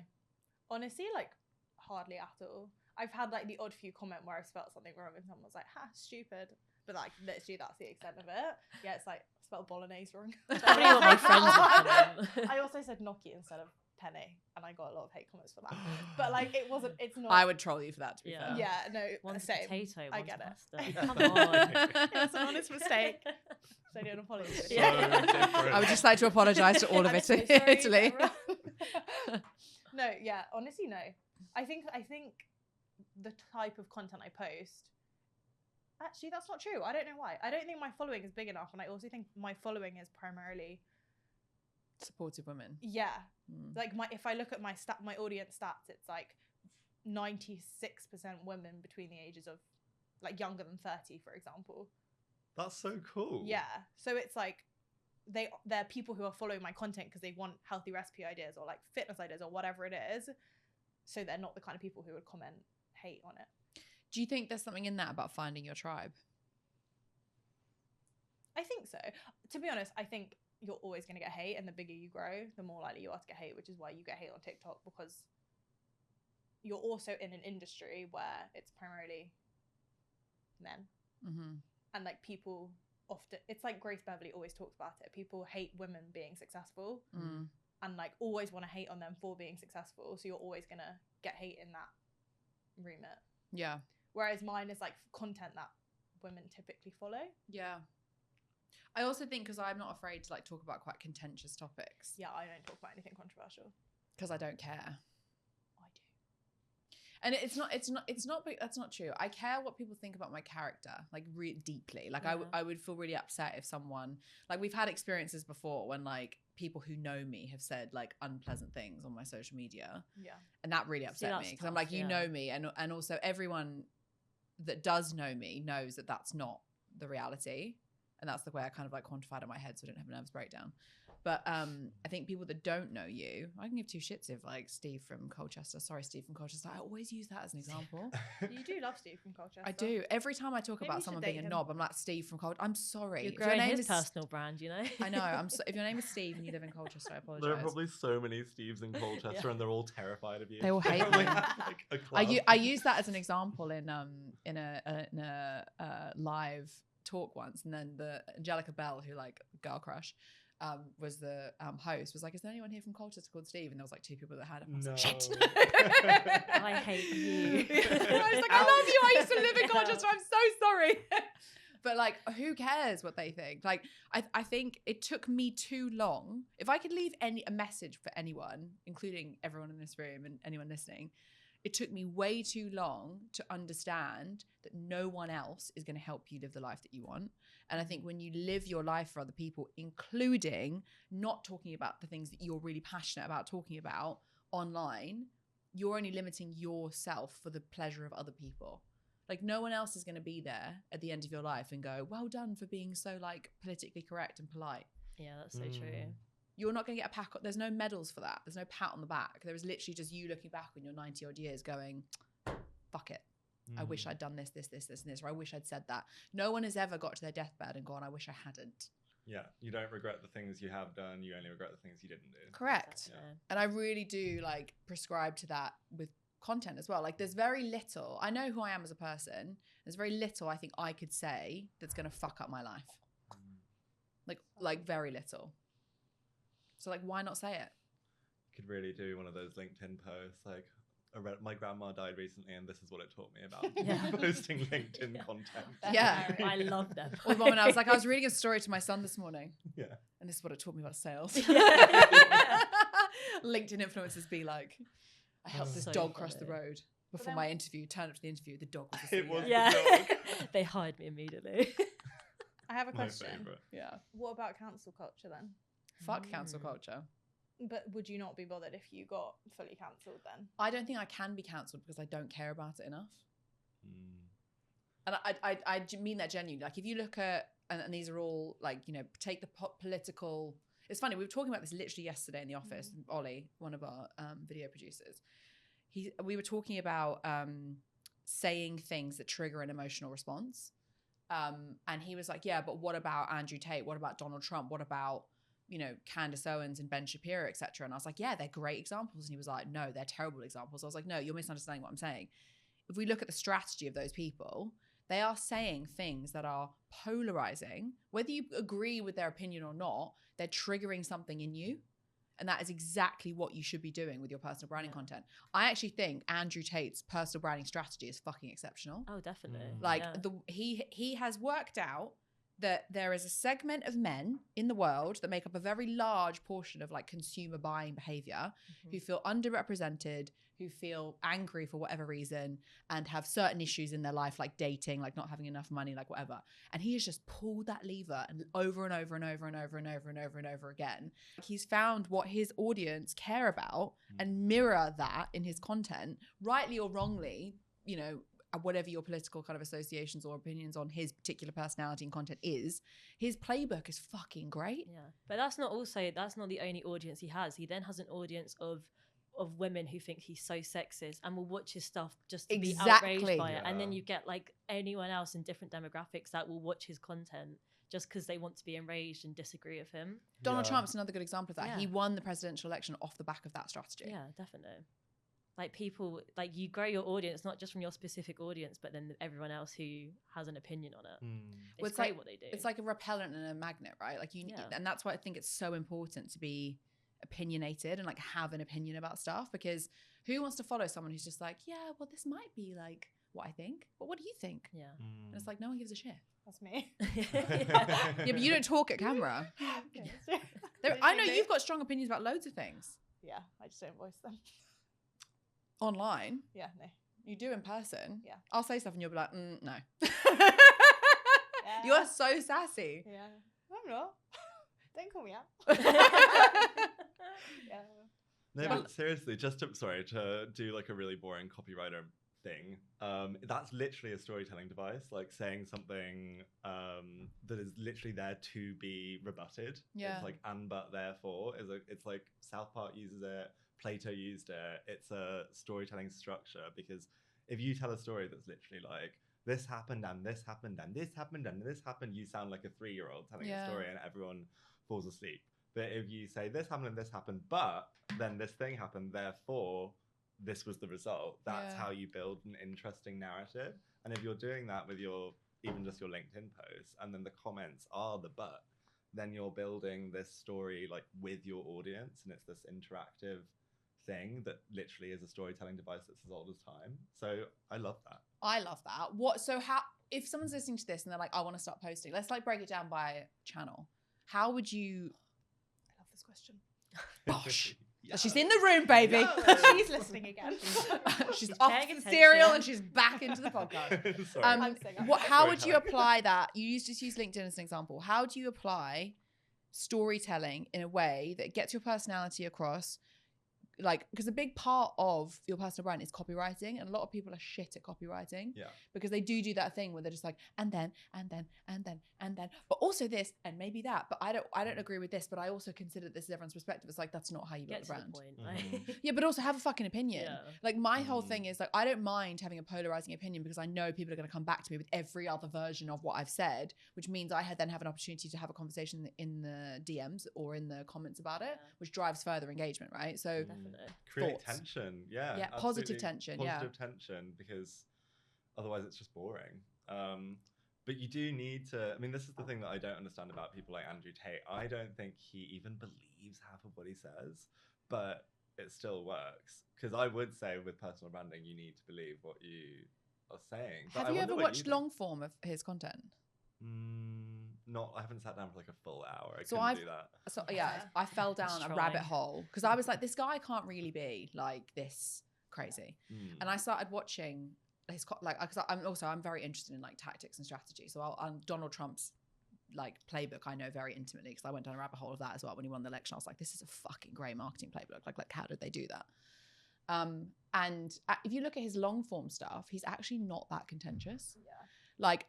[SPEAKER 2] Honestly, like hardly at all. I've had like the odd few comment where I've spelled something wrong and someone was like, "Ha, stupid." But like literally that's the extent of it. Yeah, it's like I spelled bolognese wrong.
[SPEAKER 4] Probably what my friends would comment.
[SPEAKER 2] I also said gnocchi instead of penne, and I got a lot of hate comments for that. But like it wasn't. It's not.
[SPEAKER 1] I would troll you for that. To be
[SPEAKER 4] Yeah.
[SPEAKER 1] fair.
[SPEAKER 2] Yeah, no,
[SPEAKER 4] One's
[SPEAKER 2] same.
[SPEAKER 4] potato,
[SPEAKER 2] I
[SPEAKER 4] one's
[SPEAKER 2] get it.
[SPEAKER 4] pasta. Come on.
[SPEAKER 2] It's an honest mistake. So I do an apology.
[SPEAKER 3] So
[SPEAKER 4] Yeah.
[SPEAKER 3] different.
[SPEAKER 1] I would just like to apologise to all of
[SPEAKER 2] I'm so
[SPEAKER 1] Italy.
[SPEAKER 2] sorry,
[SPEAKER 1] Italy.
[SPEAKER 2] everyone. No, yeah, honestly, no. I think the type of content I post. Actually, that's not true. I don't know why. I don't think my following is big enough, and I also think my following is primarily
[SPEAKER 1] Supportive women.
[SPEAKER 2] yeah.
[SPEAKER 1] Mm.
[SPEAKER 2] Like if I look at my audience stats, it's like 96% women between the ages of like younger than 30, for example.
[SPEAKER 3] That's so cool.
[SPEAKER 2] Yeah. So it's like they're people who are following my content because they want healthy recipe ideas or like fitness ideas or whatever it is. So they're not the kind of people who would comment hate on it.
[SPEAKER 1] Do you think there's something in that about finding your tribe?
[SPEAKER 2] I think so. To be honest, I think you're always going to get hate, and the bigger you grow, the more likely you are to get hate, which is why you get hate on TikTok, because you're also in an industry where it's primarily men.
[SPEAKER 1] Mm-hmm.
[SPEAKER 2] And like people often, it's like Grace Beverly always talks about it. People hate women being successful
[SPEAKER 1] Mm.
[SPEAKER 2] and like always want to hate on them for being successful. So you're always going to get hate in that remit.
[SPEAKER 1] Yeah.
[SPEAKER 2] Whereas mine is like content that women typically follow.
[SPEAKER 1] Yeah. I also think because I'm not afraid to like talk about quite contentious topics
[SPEAKER 2] Yeah, I don't talk about anything controversial.
[SPEAKER 1] because I don't care.
[SPEAKER 2] I do.
[SPEAKER 1] And it's not, that's not true. I care what people think about my character, like deeply. Like
[SPEAKER 4] Yeah.
[SPEAKER 1] I would feel really upset if someone, like we've had experiences before when like people who know me have said like unpleasant things on my social media.
[SPEAKER 2] Yeah.
[SPEAKER 1] And that really upset me
[SPEAKER 4] that's
[SPEAKER 1] because I'm
[SPEAKER 4] tough,
[SPEAKER 1] like, you
[SPEAKER 4] yeah.
[SPEAKER 1] know me. And also everyone that does know me knows that that's not the reality. And that's the way I kind of like quantified it in my head so I don't have a nervous breakdown. But I think people that don't know you, I can give two shits if like Steve from Colchester. Sorry, Steve from Colchester. I always use that as an example.
[SPEAKER 2] You do love Steve from Colchester.
[SPEAKER 1] I do. Every time I talk
[SPEAKER 2] Maybe
[SPEAKER 1] about
[SPEAKER 2] you should
[SPEAKER 1] someone
[SPEAKER 2] date
[SPEAKER 1] being a
[SPEAKER 2] him.
[SPEAKER 1] knob, I'm like, Steve from Colchester. I'm sorry.
[SPEAKER 4] You're
[SPEAKER 1] If your
[SPEAKER 4] growing
[SPEAKER 1] name
[SPEAKER 4] his
[SPEAKER 1] is-
[SPEAKER 4] personal brand, you know?
[SPEAKER 1] I know. If your name is Steve and you live in Colchester, I apologize.
[SPEAKER 3] There are probably so many Steves in Colchester, and they're all terrified of you.
[SPEAKER 1] They all hate
[SPEAKER 3] Probably
[SPEAKER 1] me.
[SPEAKER 3] have, like, a club.
[SPEAKER 1] I use that as an example in a live talk once, and then the Angelica Bell, who like girl crush, was the host, was like, "Is there anyone here from Colchester called Steve?" And there was like two people that had it. And I was like, "Shit."
[SPEAKER 4] I hate you.
[SPEAKER 1] I was like, "I love you. I used to live in Colchester. I'm so sorry." But like, who cares what they think? Like, I think it took me too long. If I could leave a message for anyone, including everyone in this room and anyone listening, it took me way too long to understand that no one else is going to help you live the life that you want. And I think when you live your life for other people, including not talking about the things that you're really passionate about talking about online, you're only limiting yourself for the pleasure of other people. Like no one else is going to be there at the end of your life and go, "Well done for being so like politically correct and polite."
[SPEAKER 4] Yeah, that's so true.
[SPEAKER 1] You're not going to get a pat. There's no medals for that. There's no pat on the back. There is literally just you looking back on your 90 odd years going, "Fuck it. I wish I'd done this, and this, or I wish I'd said that." No one has ever got to their deathbed and gone, "I wish I hadn't."
[SPEAKER 3] Yeah, you don't regret the things you have done. You only regret the things you didn't do.
[SPEAKER 1] Correct.
[SPEAKER 4] Yeah.
[SPEAKER 1] And I really do like prescribe to that with content as well. Like there's very little, I know who I am as a person. There's very little I think I could say that's going to fuck up my life. Like very little. So like, why not say it?
[SPEAKER 3] You could really do one of those LinkedIn posts like, my grandma died recently, and this is what it taught me about
[SPEAKER 4] Yeah.
[SPEAKER 3] posting LinkedIn content.
[SPEAKER 1] Yeah.
[SPEAKER 4] I love them.
[SPEAKER 1] Or the moment I was like, I was reading a story to my son this morning,
[SPEAKER 3] Yeah.
[SPEAKER 1] and this is what it taught me about sales.
[SPEAKER 4] Yeah.
[SPEAKER 1] LinkedIn influencers be like, I helped this
[SPEAKER 4] So
[SPEAKER 1] dog cross the
[SPEAKER 4] funny.
[SPEAKER 1] road before
[SPEAKER 2] then-
[SPEAKER 1] my interview. Turned up to the interview, the dog was the
[SPEAKER 3] It was
[SPEAKER 1] CEO.
[SPEAKER 4] Yeah.
[SPEAKER 3] dog.
[SPEAKER 4] They hired me immediately.
[SPEAKER 2] I have a
[SPEAKER 3] My
[SPEAKER 2] question.
[SPEAKER 3] favourite.
[SPEAKER 1] Yeah.
[SPEAKER 2] What about cancel culture then?
[SPEAKER 1] Fuck cancel
[SPEAKER 4] Mm.
[SPEAKER 1] culture.
[SPEAKER 2] But would you not be bothered if you got fully cancelled then?
[SPEAKER 1] I don't think I can be cancelled because I don't care about it enough.
[SPEAKER 3] Mm.
[SPEAKER 1] And I mean that genuinely. Like, if you look at, and these are all like, you know, take the political. It's funny, we were talking about this literally yesterday in the office. Ollie, one of our video producers, we were talking about saying things that trigger an emotional response. And he was like, yeah, but what about Andrew Tate? What about Donald Trump? What about, you know, Candace Owens and Ben Shapiro, etc.? And I was like, yeah, they're great examples. And he was like, no, they're terrible examples. I was like, no, you're misunderstanding what I'm saying. If we look at the strategy of those people, they are saying things that are polarizing. Whether you agree with their opinion or not, they're triggering something in you. And that is exactly what you should be doing with your personal branding content. I actually think Andrew Tate's personal branding strategy is fucking exceptional.
[SPEAKER 4] Oh, definitely.
[SPEAKER 1] Like,
[SPEAKER 4] Yeah.
[SPEAKER 1] he has worked out that there is a segment of men in the world that make up a very large portion of like consumer buying behavior, who feel underrepresented, who feel angry for whatever reason, and have certain issues in their life, like dating, like not having enough money, like whatever. And he has just pulled that lever and over and over and over and over and over and over and over again. He's found what his audience care about and mirror that in his content, rightly or wrongly, you know, whatever your political kind of associations or opinions on his particular personality and content is, his playbook is fucking great.
[SPEAKER 4] Yeah, but that's not the only audience he has. He then has an audience of women who think he's so sexist and will watch his stuff just to be outraged by it. And then you get like anyone else in different demographics that will watch his content just because they want to be enraged and disagree with him.
[SPEAKER 1] Donald Trump's another good example of that.
[SPEAKER 4] Yeah.
[SPEAKER 1] He won the presidential election off the back of that strategy.
[SPEAKER 4] Yeah, definitely. Like, people, like, you grow your audience not just from your specific audience, but then everyone else who has an opinion on it.
[SPEAKER 1] Well,
[SPEAKER 4] It's great
[SPEAKER 1] like,
[SPEAKER 4] what they do.
[SPEAKER 1] It's like a repellent and a magnet, right? Like and that's why I think it's so important to be opinionated and like have an opinion about stuff, because who wants to follow someone who's just like, yeah, well, this might be like what I think, but what do you think?
[SPEAKER 4] Yeah.
[SPEAKER 1] And it's like, no one gives a shit.
[SPEAKER 2] That's me.
[SPEAKER 1] Yeah, but you don't talk at camera. I know you've got strong opinions about loads of things.
[SPEAKER 2] Yeah, I just don't voice them.
[SPEAKER 1] Online,
[SPEAKER 2] Yeah, no.
[SPEAKER 1] you do in person.
[SPEAKER 2] Yeah.
[SPEAKER 1] I'll say stuff and you'll be like, no.
[SPEAKER 2] Yeah.
[SPEAKER 1] You're so sassy.
[SPEAKER 2] Yeah. I'm not. Don't call me out. Yeah.
[SPEAKER 3] No,
[SPEAKER 2] Yeah.
[SPEAKER 3] but seriously, to do like a really boring copywriter thing, that's literally a storytelling device, like saying something that is literally there to be rebutted.
[SPEAKER 1] Yeah.
[SPEAKER 3] It's like and but therefore it's like South Park uses it, Plato used it. It's a storytelling structure, because if you tell a story that's literally like this happened and this happened and this happened and this happened, you sound like a 3-year-old telling a story and everyone falls asleep. But if you say this happened and this happened, but then this thing happened, therefore this was the result, that's how you build an interesting narrative. And if you're doing that with even just your LinkedIn posts, and then the comments are the but, then you're building this story like with your audience, and it's this interactive thing that literally is a storytelling device that's as old as time. So I love that.
[SPEAKER 1] I love that. If someone's listening to this and they're like, I want to start posting, let's like break it down by channel. How would you?
[SPEAKER 2] I love this question.
[SPEAKER 1] Bosh.
[SPEAKER 3] Yeah.
[SPEAKER 1] She's in the room, baby.
[SPEAKER 2] Yeah. She's listening again.
[SPEAKER 1] She's
[SPEAKER 4] She's
[SPEAKER 1] off
[SPEAKER 4] paying
[SPEAKER 1] the
[SPEAKER 4] attention.
[SPEAKER 1] cereal and she's back into the podcast.
[SPEAKER 3] Sorry.
[SPEAKER 2] I'm saying
[SPEAKER 1] How would you apply that? You just use LinkedIn as an example. How do you apply storytelling in a way that gets your personality across? Like, because a big part of your personal brand is copywriting, and a lot of people are shit at copywriting.
[SPEAKER 3] Yeah.
[SPEAKER 1] Because they do that thing where they're just like, and then, but also this and maybe that. But I don't agree with this. But I also consider this as everyone's perspective. It's like, that's not how you build
[SPEAKER 4] Get
[SPEAKER 1] a
[SPEAKER 4] to the
[SPEAKER 1] brand.
[SPEAKER 4] point. Like,
[SPEAKER 1] Yeah, but also have a fucking opinion.
[SPEAKER 4] Yeah.
[SPEAKER 1] Like, my whole thing is like, I don't mind having a polarizing opinion, because I know people are going to come back to me with every other version of what I've said, which means I then have an opportunity to have a conversation in the DMs or in the comments about it, which drives further engagement, right? So
[SPEAKER 4] definitely.
[SPEAKER 3] Create
[SPEAKER 1] thoughts.
[SPEAKER 3] tension. Yeah.
[SPEAKER 1] Yeah, positive tension,
[SPEAKER 3] Positive tension, because otherwise it's just boring. But you do need to, I mean, this is the thing that I don't understand about people like Andrew Tate. I don't think he even believes half of what he says, but it still works. Because I would say with personal branding, you need to believe what you are saying. But
[SPEAKER 1] Have you ever watched
[SPEAKER 3] think.
[SPEAKER 1] long form of his content?
[SPEAKER 3] I haven't sat down for like a full hour. I
[SPEAKER 1] So
[SPEAKER 3] couldn't do that.
[SPEAKER 1] So yeah, I fell down a rabbit hole because I was like, this guy can't really be like this crazy. And I started watching his because I'm very interested in like tactics and strategy. So Donald Trump's like playbook I know very intimately because I went down a rabbit hole of that as well when he won the election. I was like, this is a fucking great marketing playbook. Like how did they do that? And if you look at his long form stuff, he's actually not that contentious.
[SPEAKER 2] Yeah.
[SPEAKER 1] Like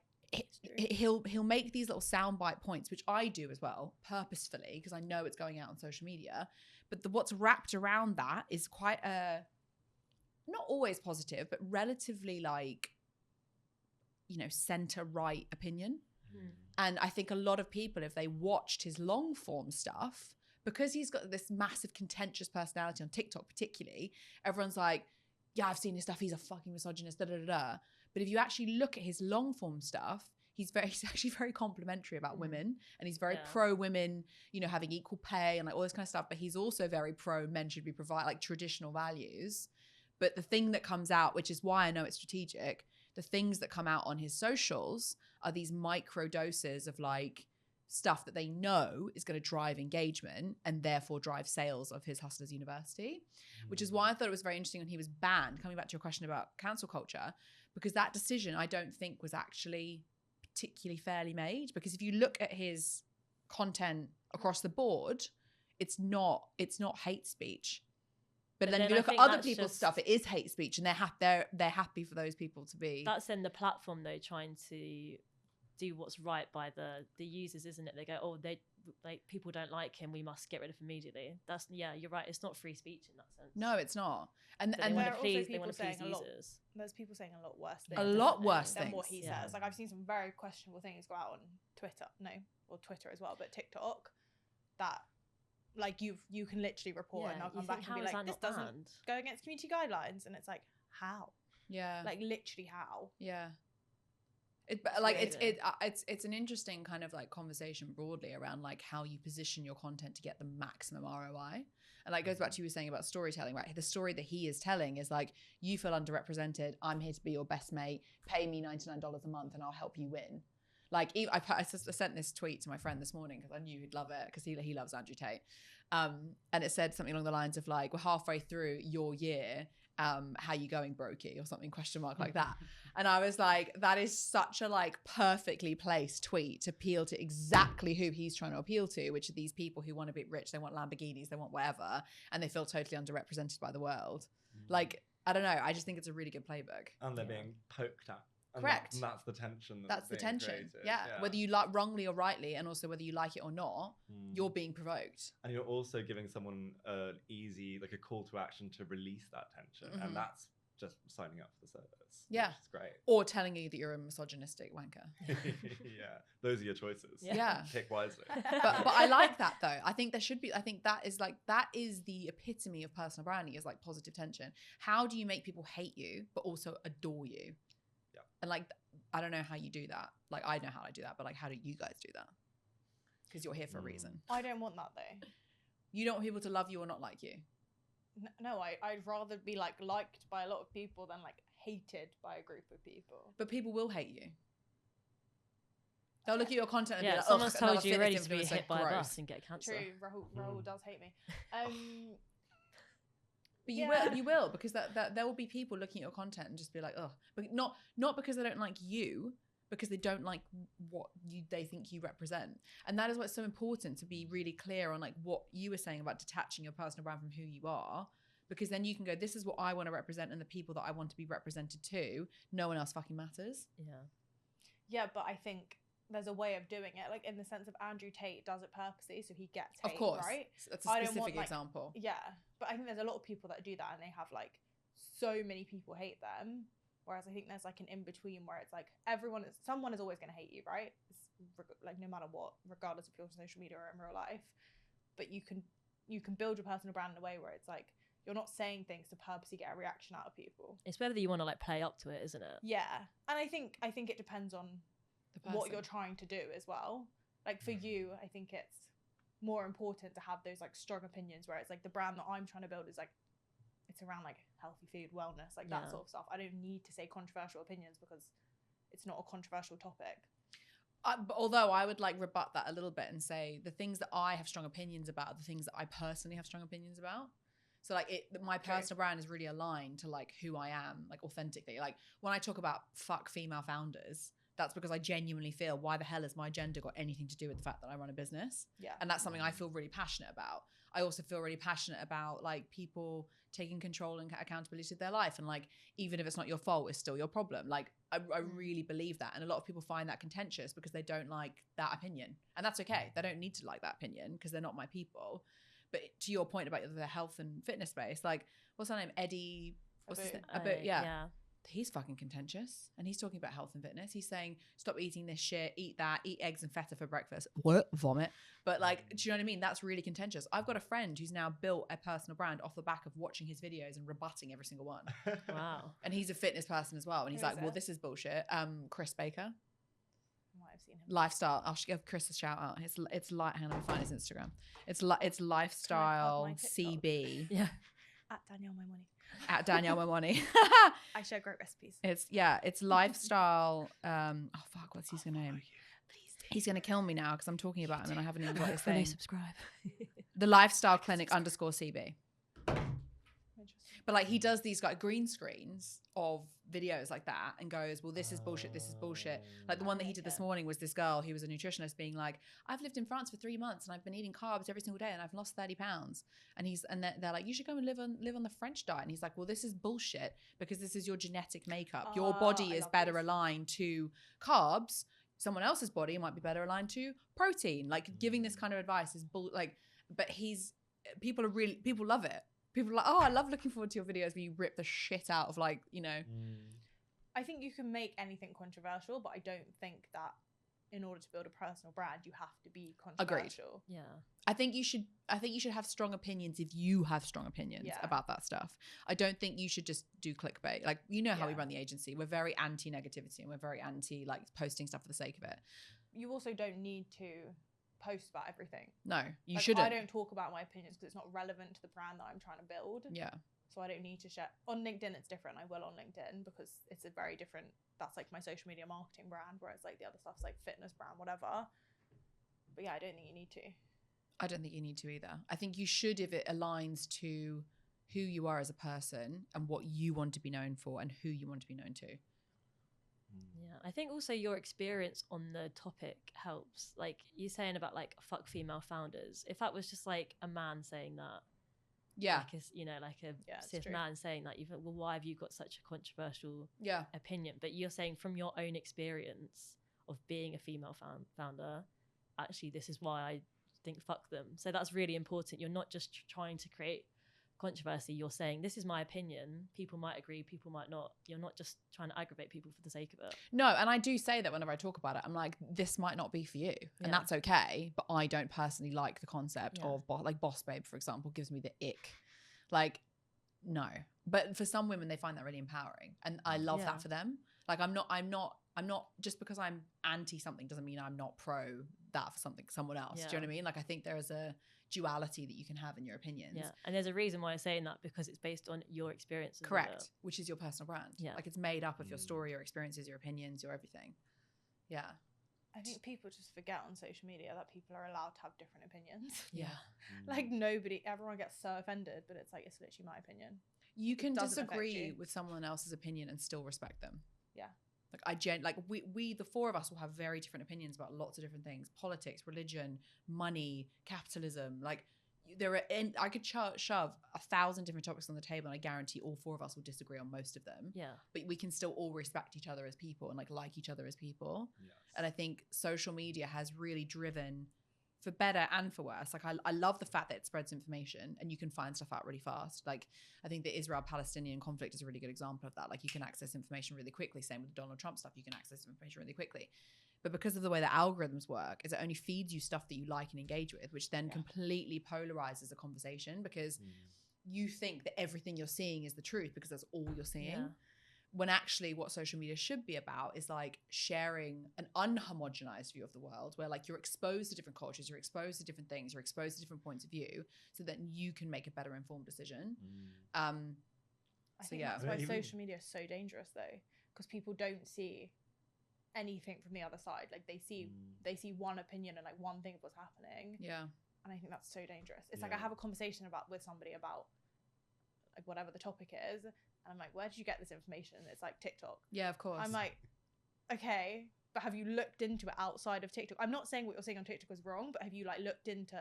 [SPEAKER 1] he'll make these little soundbite points, which I do as well, purposefully, because I know it's going out on social media. But what's wrapped around that is quite a, not always positive, but relatively like, center right opinion. And I think a lot of people, if they watched his long form stuff, because he's got this massive contentious personality on TikTok particularly, everyone's like, yeah, I've seen his stuff, he's a fucking misogynist, da da da da. But if you actually look at his long form stuff, he's actually very complimentary about women, and he's very pro women, having equal pay and like all this kind of stuff. But he's also very pro men should be provide like traditional values. But the thing that comes out, which is why I know it's strategic, the things that come out on his socials are these micro doses of like stuff that they know is going to drive engagement and therefore drive sales of his Hustlers University, which is why I thought it was very interesting when he was banned, coming back to your question about cancel culture, because that decision I don't think was actually particularly fairly made. Because if you look at his content across the board, it's not hate speech. But then if you look at other people's stuff, it is hate speech, and they're happy for those people to be.
[SPEAKER 4] That's in the platform though, trying to do what's right by the users, isn't it? They go, oh, they like people don't like him, we must get rid of him immediately. That's you're right. It's not free speech in that sense.
[SPEAKER 1] No, it's not. And
[SPEAKER 4] they want to please
[SPEAKER 2] users. There's people saying a lot worse things. Than what he says. Like I've seen some very questionable things go out on Twitter as well, but TikTok that. Like you can literally report and they'll come back and be like, this doesn't go against community guidelines, and it's like, how?
[SPEAKER 1] Yeah.
[SPEAKER 2] Like literally how?
[SPEAKER 1] Yeah. It's an interesting kind of like conversation broadly around like how you position your content to get the maximum ROI. And like goes back to you were saying about storytelling, right? The story that he is telling is like, you feel underrepresented, I'm here to be your best mate, pay me $99 a month and I'll help you win. Like I sent this tweet to my friend this morning because I knew he'd love it because he loves Andrew Tate. And it said something along the lines of like, we're halfway through your year. How you going, brokey? Or something like that. And I was like, that is such a like perfectly placed tweet to appeal to exactly who he's trying to appeal to, which are these people who want to be rich, they want Lamborghinis, they want whatever, and they feel totally underrepresented by the world. Like, I don't know, I just think it's a really good playbook.
[SPEAKER 3] And they're being poked at.
[SPEAKER 1] Correct.
[SPEAKER 3] And that's the tension.
[SPEAKER 1] That's the tension.
[SPEAKER 3] Created.
[SPEAKER 1] Yeah. Whether you like wrongly or rightly, and also whether you like it or not, you're being provoked.
[SPEAKER 3] And you're also giving someone an easy, like a call to action to release that tension. And that's just signing up for the service.
[SPEAKER 1] Yeah.
[SPEAKER 3] Which is great.
[SPEAKER 1] Or telling you that you're a misogynistic wanker.
[SPEAKER 3] Yeah. Those are your choices.
[SPEAKER 1] Yeah.
[SPEAKER 3] Pick wisely.
[SPEAKER 1] But I like that though. I think that is the epitome of personal branding, is like positive tension. How do you make people hate you, but also adore you? And like, I don't know how you do that. Like, I know how I do that, but like, how do you guys do that? Because you're here for a reason.
[SPEAKER 2] I don't want that though.
[SPEAKER 1] You don't want people to love you or not like you.
[SPEAKER 2] No, I'd rather be like liked by a lot of people than like hated by a group of people.
[SPEAKER 1] But people will hate you. They'll look at your content and be like,
[SPEAKER 4] someone's told you you're ready to be hit by a bus and get cancer.
[SPEAKER 2] True, Rahul does hate me.
[SPEAKER 1] But you will, because that there will be people looking at your content and just be like, oh, but not because they don't like you, because they don't like what they think you represent. And that is why it's so important to be really clear on like what you were saying about detaching your personal brand from who you are, because then you can go, this is what I want to represent and the people that I want to be represented to. No one else fucking matters.
[SPEAKER 2] Yeah, but I think there's a way of doing it, like in the sense of Andrew Tate does it purposely, so he gets hate,
[SPEAKER 1] of course,
[SPEAKER 2] right?
[SPEAKER 1] That's a specific example.
[SPEAKER 2] Yeah, but I think there's a lot of people that do that, and they have like so many people hate them. Whereas I think there's like an in between where it's like someone is always going to hate you, right? It's like no matter what, regardless if you're on social media or in real life. But you can build your personal brand in a way where it's like you're not saying things to purposely get a reaction out of people.
[SPEAKER 4] It's whether you want to like play up to it, isn't it?
[SPEAKER 2] Yeah, and I think it depends on what you're trying to do as well. Like for you, I think it's more important to have those like strong opinions where it's like the brand that I'm trying to build is like, it's around like healthy food, wellness, like that sort of stuff. I don't need to say controversial opinions because it's not a controversial topic.
[SPEAKER 1] Although I would like rebut that a little bit and say the things that I have strong opinions about are the things that I personally have strong opinions about. So like my personal brand is really aligned to like who I am, like authentically. Like when I talk about fuck female founders, that's because I genuinely feel, why the hell has my gender got anything to do with the fact that I run a business?
[SPEAKER 2] Yeah.
[SPEAKER 1] And that's something I feel really passionate about. I also feel really passionate about like people taking control and accountability of their life. And like, even if it's not your fault, it's still your problem. Like I really believe that. And a lot of people find that contentious because they don't like that opinion. And that's okay. They don't need to like that opinion because they're not my people. But to your point about the health and fitness space, like what's her name? Eddie, what's his name? Yeah. He's fucking contentious and he's talking about health and fitness. He's saying, stop eating this shit, eat that, eat eggs and feta for breakfast. What? Vomit. But like, do you know what I mean? That's really contentious. I've got a friend who's now built a personal brand off the back of watching his videos and rebutting every single one.
[SPEAKER 4] Wow.
[SPEAKER 1] And he's a fitness person as well. And he's
[SPEAKER 2] Who
[SPEAKER 1] like,
[SPEAKER 2] is
[SPEAKER 1] well,
[SPEAKER 2] it?
[SPEAKER 1] this is bullshit. Chris Baker.
[SPEAKER 2] Might have seen him.
[SPEAKER 1] Lifestyle. I'll give Chris a shout out. It's like, hang on, let me find his Instagram. It's lifestyle
[SPEAKER 2] my TikTok?
[SPEAKER 1] CB.
[SPEAKER 4] Yeah.
[SPEAKER 2] At Danielle My Money.
[SPEAKER 1] At Danielle Mamoni.
[SPEAKER 2] I share great recipes.
[SPEAKER 1] It's lifestyle. Oh fuck, what's his name? He's gonna kill me now because I'm talking about him and I haven't even got his thing.
[SPEAKER 4] Subscribe.
[SPEAKER 1] The lifestyle clinic _CB.
[SPEAKER 2] Interesting.
[SPEAKER 1] But like he does these like green screens of videos like that and goes, well, this is bullshit, this is bullshit. Like the one that he did this morning was this girl who was a nutritionist being like, I've lived in France for 3 months and I've been eating carbs every single day and I've lost 30 pounds. And they're like, you should go and live on the French diet. And he's like, well, this is bullshit because this is your genetic makeup. Your body is better aligned to carbs. Someone else's body might be better aligned to protein. Like giving this kind of advice is but people love it. People are like, oh, I love looking forward to your videos where you rip the shit out of like, you know.
[SPEAKER 2] I think you can make anything controversial, but I don't think that in order to build a personal brand, you have to be controversial.
[SPEAKER 1] Agreed. Yeah. I think you should have strong opinions if you have strong opinions about that stuff. I don't think you should just do clickbait. Like, you know how we run the agency. We're very anti-negativity and we're very anti like posting stuff for the sake of it.
[SPEAKER 2] You also don't need to post about everything.
[SPEAKER 1] No, you
[SPEAKER 2] like,
[SPEAKER 1] shouldn't.
[SPEAKER 2] I don't talk about my opinions because it's not relevant to the brand that I'm trying to build.
[SPEAKER 1] Yeah.
[SPEAKER 2] So I don't need to share. On LinkedIn, it's different. I will on LinkedIn because it's a very different, that's like my social media marketing brand, whereas like the other stuff's like fitness brand, whatever. But yeah, I don't think you need to.
[SPEAKER 1] I don't think you need to either. I think you should if it aligns to who you are as a person and what you want to be known for and who you want to be known to.
[SPEAKER 4] Yeah, I think also your experience on the topic helps. Like you're saying about like fuck female founders. If that was just like a man saying that, like a cis man saying that, you think, well, why have you got such a controversial opinion? But you're saying from your own experience of being a female founder, actually, this is why I think fuck them. So that's really important. You're not just trying to create controversy. You're saying, this is my opinion. People might agree, people might not. You're not just trying to aggravate people for the sake of it.
[SPEAKER 1] No, and I do say that whenever I talk about it, I'm like, this might not be for you. And that's okay. But I don't personally like the concept of like Boss Babe, for example, gives me the ick. Like, no. But for some women, they find that really empowering. And I love that for them. Like, I'm not just because I'm anti something doesn't mean I'm not pro that for someone else. Do you know what I mean? Like, I think there is a duality that you can have in your opinions.
[SPEAKER 4] Yeah. And there's a reason why I'm saying that, because it's based on your experiences.
[SPEAKER 1] Correct. Which is your personal brand.
[SPEAKER 4] Yeah.
[SPEAKER 1] Like, it's made up of your story, your experiences, your opinions, your everything. Yeah.
[SPEAKER 2] I think people just forget on social media that people are allowed to have different opinions.
[SPEAKER 1] Yeah.
[SPEAKER 2] Like everyone gets so offended, but it's like, it's literally my opinion.
[SPEAKER 1] You can disagree with someone else's opinion and still respect them. Yeah. Like we the four of us will have very different opinions about lots of different things: politics, religion, money, capitalism. Like I could shove 1,000 different topics on the table, and I guarantee all four of us will disagree on most of them. Yeah. But we can still all respect each other as people and like each other as people. Yes. And I think social media has really driven, for better and for worse. Like I love the fact that it spreads information and you can find stuff out really fast. Like I think the Israel-Palestinian conflict is a really good example of that. Like you can access information really quickly. Same with the Donald Trump stuff. You can access information really quickly. But because of the way that algorithms work, is it only feeds you stuff that you like and engage with, which then completely polarizes a conversation because you think that everything you're seeing is the truth because that's all you're seeing. Yeah. when actually what social media should be about is like sharing an unhomogenized view of the world, where like you're exposed to different cultures, you're exposed to different things, you're exposed to different points of view, so that you can make a better informed decision.
[SPEAKER 2] I think
[SPEAKER 1] yeah.
[SPEAKER 2] that's why social media is so dangerous though, because people don't see anything from the other side. Like they see one opinion and like one thing of what's happening.
[SPEAKER 1] Yeah.
[SPEAKER 2] And I think that's so dangerous. It's like I have a conversation with somebody about like whatever the topic is, and I'm like, where did you get this information? It's like TikTok.
[SPEAKER 1] Yeah, of course.
[SPEAKER 2] I'm like, okay, but have you looked into it outside of TikTok? I'm not saying what you're saying on TikTok is wrong, but have you like looked into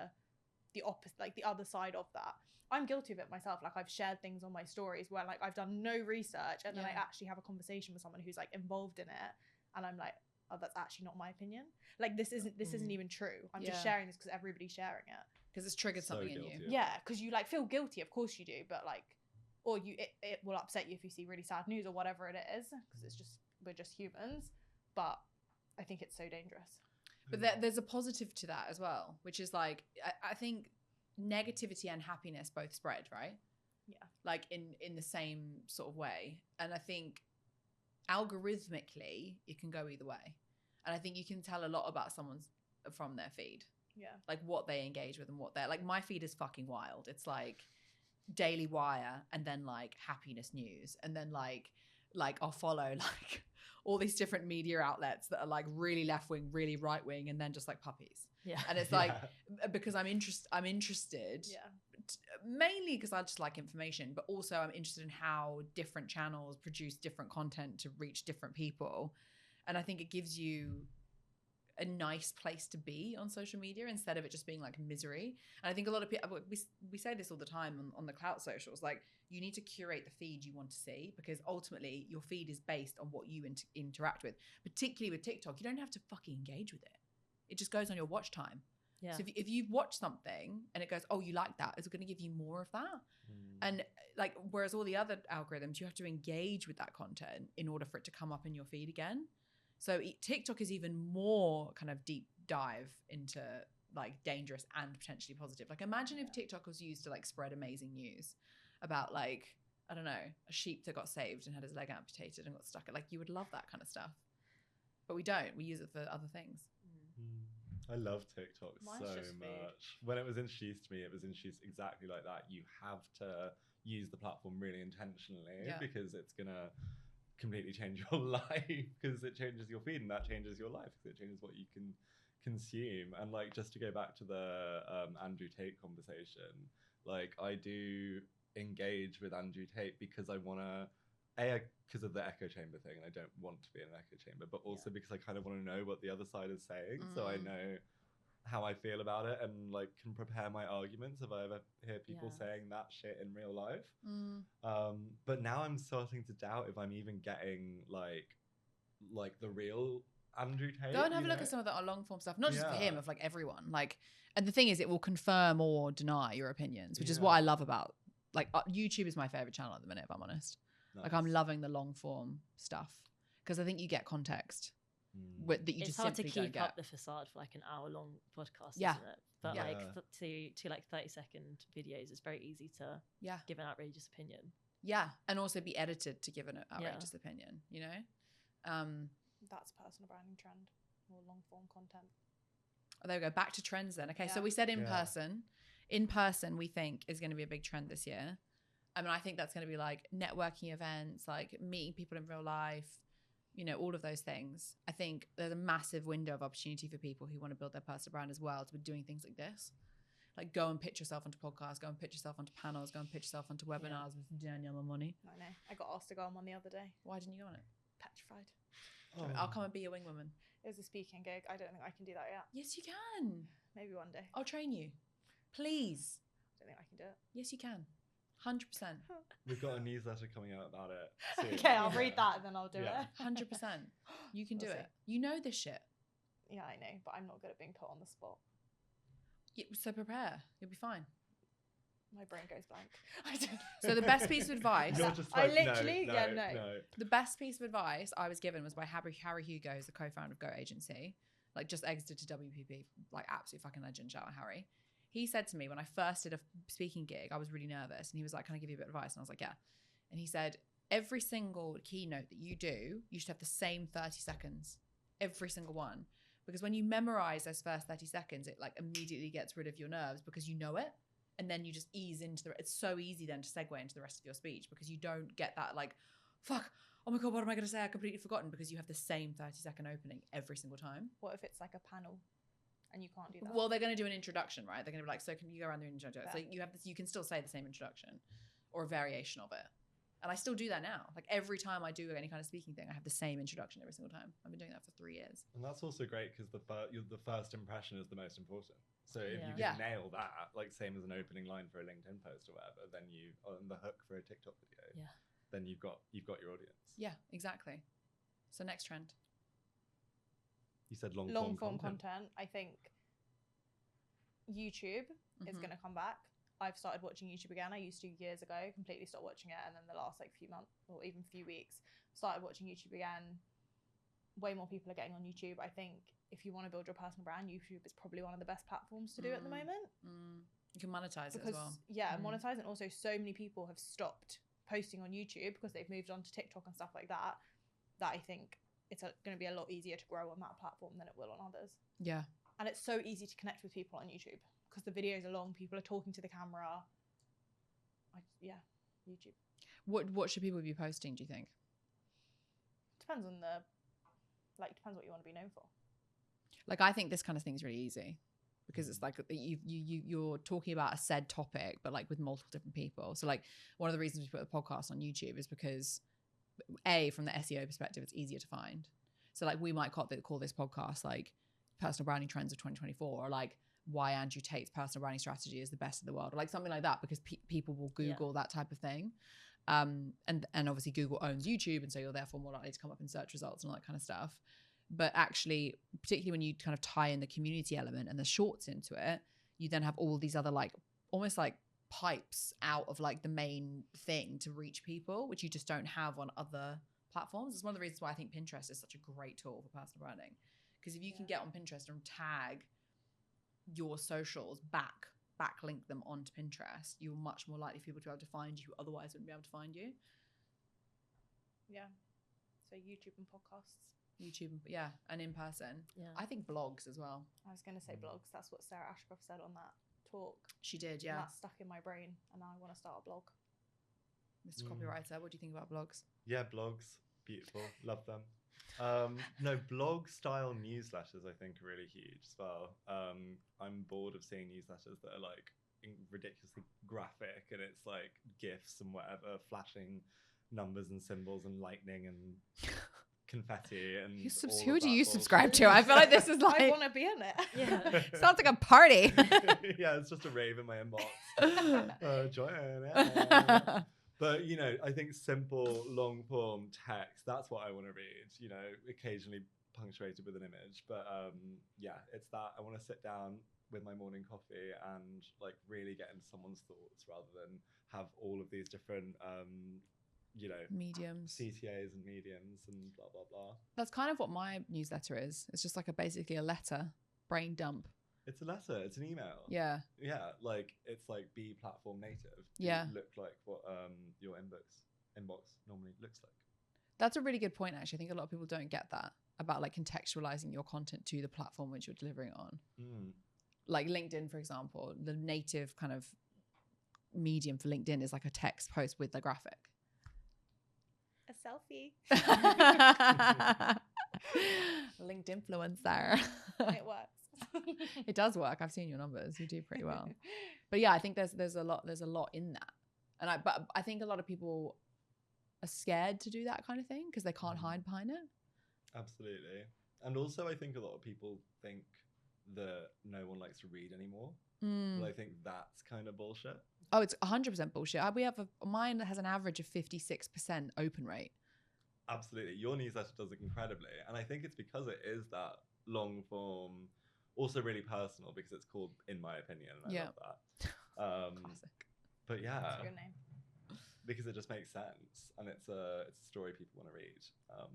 [SPEAKER 2] the opposite, like the other side of that? I'm guilty of it myself. Like I've shared things on my stories where like I've done no research, and then I actually have a conversation with someone who's like involved in it, and I'm like, oh, that's actually not my opinion. Like this isn't even true. I'm just sharing this because everybody's sharing it.
[SPEAKER 1] Because it's triggered something in you.
[SPEAKER 2] Yeah, because you like feel guilty. Of course you do, but like, or it will upset you if you see really sad news or whatever it is, because we're just humans. But I think it's so dangerous.
[SPEAKER 1] But there's a positive to that as well, which is like I think negativity and happiness both spread, right?
[SPEAKER 2] Yeah. Like
[SPEAKER 1] in the same sort of way. And I think algorithmically it can go either way. And I think you can tell a lot about someone's from their feed.
[SPEAKER 2] Yeah. Like
[SPEAKER 1] what they engage with and what they're like. My feed is fucking wild. It's like Daily Wire and then like happiness news, and then like I'll follow like all these different media outlets that are like really left wing, really right wing, and then just like puppies.
[SPEAKER 4] Yeah.
[SPEAKER 1] And it's like because I'm interested.
[SPEAKER 2] Yeah.
[SPEAKER 1] Mainly because I just like information, but also I'm interested in how different channels produce different content to reach different people. And I think it gives you a nice place to be on social media instead of it just being like misery. And I think a lot of people, we say this all the time on the Klowt socials, like you need to curate the feed you want to see, because ultimately your feed is based on what you interact with. Particularly with TikTok, you don't have to fucking engage with it. It just goes on your watch time. Yeah. So if you watch something and it goes, oh, you like that, is it going to give you more of that? And like, whereas all the other algorithms, you have to engage with that content in order for it to come up in your feed again. So TikTok is even more kind of deep dive into like dangerous and potentially positive. Like imagine if TikTok was used to like spread amazing news about like, I don't know, a sheep that got saved and had his leg amputated and got stuck. Like you would love that kind of stuff. But we don't. We use it for other things.
[SPEAKER 3] I love TikTok so much. When it was introduced to me, it was introduced exactly like that. You have to use the platform really intentionally because it's going to completely change your life, because it changes your feed and that changes your life because it changes what you can consume. And like, just to go back to the Andrew Tate conversation, like I do engage with Andrew Tate because I want to, because of the echo chamber thing, and I don't want to be in an echo chamber, but also because I kind of want to know what the other side is saying, so I know how I feel about it and like can prepare my arguments if I ever hear people saying that shit in real life. But now I'm starting to doubt if I'm even getting like the real Andrew Tate.
[SPEAKER 1] Go and have a look at some of that long form stuff, not just for him, of like everyone. Like, and the thing is, it will confirm or deny your opinions, which is what I love about like YouTube is my favorite channel at the minute, if I'm honest. Nice. Like I'm loving the long form stuff because I think you get context that you just simply don't get.
[SPEAKER 4] It's hard to keep up the facade for like an hour-long podcast, isn't it? But like to like 30-second videos, it's very easy to give an outrageous opinion. Yeah,
[SPEAKER 1] and also be edited to give an outrageous opinion. You know,
[SPEAKER 2] that's personal branding trend, more long-form content.
[SPEAKER 1] Oh, there we go. Back to trends then. Okay, so we said in person. In person, we think is going to be a big trend this year. I mean, I think that's going to be like networking events, like meeting people in real life, you know, all of those things. I think there's a massive window of opportunity for people who want to build their personal brand as well to be doing things like this. Like go and pitch yourself onto podcasts, go and pitch yourself onto panels, go and pitch yourself onto webinars with Danielle and Money.
[SPEAKER 2] I know. I got asked to go on one the other day.
[SPEAKER 1] Why didn't you go on it?
[SPEAKER 2] Petrified.
[SPEAKER 1] I'll come and be your wing woman.
[SPEAKER 2] It was a speaking gig. I don't think I can do that yet.
[SPEAKER 1] Yes, you can.
[SPEAKER 2] Maybe one day.
[SPEAKER 1] I'll train you. Please.
[SPEAKER 2] I don't think I can do it.
[SPEAKER 1] Yes, you can. 100%.
[SPEAKER 3] We've got a newsletter coming out about it soon.
[SPEAKER 2] Okay, I'll read that and then I'll do it.
[SPEAKER 1] 100%. You can do it. You know this shit.
[SPEAKER 2] Yeah, I know, but I'm not good at being put on the spot.
[SPEAKER 1] Yeah, so prepare. You'll be fine.
[SPEAKER 2] My brain goes blank. I don't know.
[SPEAKER 1] So the best piece of advice...
[SPEAKER 3] You're just like,
[SPEAKER 2] no.
[SPEAKER 1] The best piece of advice I was given was by Harry Hugo, who's the co-founder of Go Agency. Like just exited to WPP. Like absolute fucking legend. Shout out Harry. He said to me when I first did a speaking gig, I was really nervous. And he was like, can I give you a bit of advice? And I was like, yeah. And he said, every single keynote that you do, you should have the same 30 seconds, every single one. Because when you memorize those first 30 seconds, it like immediately gets rid of your nerves because you know it. And then you just ease into it's so easy then to segue into the rest of your speech because you don't get that like, fuck, oh my God, what am I going to say? I've completely forgotten, because you have the same 30-second opening every single time.
[SPEAKER 2] What if it's like a panel and you can't do that?
[SPEAKER 1] Well, they're going to do an introduction, right? They're going to be like, so can you go around the introduction? So you have this, you can still say the same introduction or a variation of it. And I still do that now. Like every time I do any kind of speaking thing, I have the same introduction every single time. I've been doing that for 3 years.
[SPEAKER 3] And that's also great because the first impression is the most important. So if you
[SPEAKER 1] Yeah.
[SPEAKER 3] can nail that, like same as an opening line for a LinkedIn post or whatever, then you on the hook for a TikTok video.
[SPEAKER 4] Yeah.
[SPEAKER 3] Then you've got your audience.
[SPEAKER 1] Yeah, exactly. So next trend.
[SPEAKER 3] You said long form
[SPEAKER 2] content. I think YouTube is going to come back. I've started watching YouTube again. I used to years ago, completely stopped watching it, and then the last like few months or even few weeks started watching YouTube again. Way more people are getting on YouTube. I think if you want to build your personal brand, YouTube is probably one of the best platforms to do at the moment.
[SPEAKER 1] You can monetize
[SPEAKER 2] because,
[SPEAKER 1] it as well.
[SPEAKER 2] Yeah, monetize, and also so many people have stopped posting on YouTube because they've moved on to TikTok and stuff like that. That I think it's going to be a lot easier to grow on that platform than it will on others.
[SPEAKER 1] Yeah.
[SPEAKER 2] And it's so easy to connect with people on YouTube because the videos are long, people are talking to the camera. YouTube.
[SPEAKER 1] What should people be posting, do you think?
[SPEAKER 2] Depends on depends what you want to be known for.
[SPEAKER 1] Like, I think this kind of thing is really easy because it's like you're talking about a said topic, but like with multiple different people. So like one of the reasons we put the podcast on YouTube is because from the SEO perspective, it's easier to find. So like we might call this podcast like Personal Branding Trends of 2024, or like why Andrew Tate's personal branding strategy is the best in the world, or like something like that, because people will Google that type of thing. And obviously Google owns YouTube, and so you're therefore more likely to come up in search results and all that kind of stuff. But actually, particularly when you kind of tie in the community element and the shorts into it, you then have all these other like almost like pipes out of like the main thing to reach people, which you just don't have on other platforms. It's one of the reasons why I think Pinterest is such a great tool for personal branding, because if you can get on Pinterest and tag your socials, backlink them onto Pinterest, you're much more likely for people to be able to find you who otherwise wouldn't be able to find you.
[SPEAKER 2] Yeah. So YouTube and podcasts.
[SPEAKER 1] And in person.
[SPEAKER 4] Yeah.
[SPEAKER 1] I think blogs as well.
[SPEAKER 2] I was going to say blogs. That's what Sarah Ashcroft said on that talk.
[SPEAKER 1] She did, yeah.
[SPEAKER 2] And that's stuck in my brain, and now I want to start a blog.
[SPEAKER 1] Mr. Copywriter, what do you think about blogs?
[SPEAKER 3] Yeah, blogs, beautiful, love them. No, blog style newsletters I think are really huge as well. I'm bored of seeing newsletters that are like ridiculously graphic, and it's like GIFs and whatever, flashing numbers and symbols and lightning and confetti and
[SPEAKER 1] who do you subscribe to? I feel like this is like
[SPEAKER 2] I want to be in it.
[SPEAKER 4] Yeah.
[SPEAKER 1] Sounds like a party.
[SPEAKER 3] Yeah, it's just a rave in my inbox. Join. Yeah. But, you know, I think simple, long form text, that's what I want to read, you know, occasionally punctuated with an image. But yeah, it's that I want to sit down with my morning coffee and like really get into someone's thoughts rather than have all of these different, you know,
[SPEAKER 1] mediums,
[SPEAKER 3] CTAs and mediums and blah, blah, blah.
[SPEAKER 1] That's kind of what my newsletter is. It's just like basically a letter, brain dump.
[SPEAKER 3] It's a letter. It's an email.
[SPEAKER 1] Yeah.
[SPEAKER 3] Yeah. Like it's like be platform native.
[SPEAKER 1] Yeah.
[SPEAKER 3] Look like what your inbox normally looks like.
[SPEAKER 1] That's a really good point, actually. I think a lot of people don't get that about like contextualizing your content to the platform which you're delivering on. Like LinkedIn, for example, the native kind of medium for LinkedIn is like a text post with a graphic.
[SPEAKER 2] A selfie.
[SPEAKER 1] LinkedIn influencer.
[SPEAKER 2] It works.
[SPEAKER 1] It does work. I've seen your numbers. You do pretty well. But yeah, I think there's a lot in that. And I think a lot of people are scared to do that kind of thing because they can't hide behind it.
[SPEAKER 3] Absolutely. And also I think a lot of people think that no one likes to read anymore. But I think that's kind of bullshit.
[SPEAKER 1] Oh, it's 100% bullshit. Mine has an average of 56% open rate.
[SPEAKER 3] Absolutely. Your newsletter does it incredibly. And I think it's because it is that long form, also really personal because it's called In My Opinion. And I love that.
[SPEAKER 1] Classic.
[SPEAKER 3] But yeah.
[SPEAKER 2] That's a good name.
[SPEAKER 3] Because it just makes sense. And it's a story people want to read.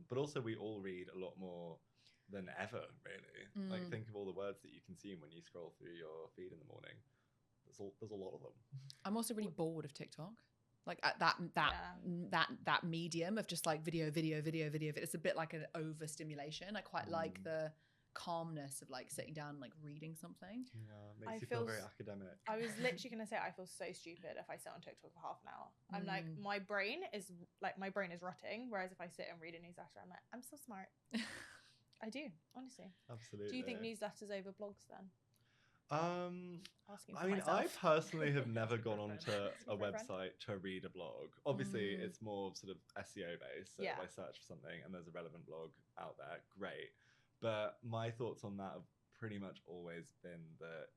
[SPEAKER 3] But also we all read a lot more than ever, really. Like think of all the words that you consume when you scroll through your feed in the morning. There's a lot of them.
[SPEAKER 1] I'm also really bored of TikTok. like that medium of just like video. It's a bit like an overstimulation. I quite like the calmness of like sitting down and like reading something.
[SPEAKER 3] Yeah, makes you feel very academic.
[SPEAKER 2] I was literally gonna say I feel so stupid if I sit on TikTok for half an hour. I'm like, my brain is rotting, whereas if I sit and read a newsletter, I'm like, I'm so smart. I do, honestly.
[SPEAKER 3] Absolutely.
[SPEAKER 2] Do you think newsletters over blogs then?
[SPEAKER 3] I mean, I personally have never gone onto a website to read a blog. Obviously, it's more sort of SEO based. So if I search for something and there's a relevant blog out there, great. But my thoughts on that have pretty much always been that,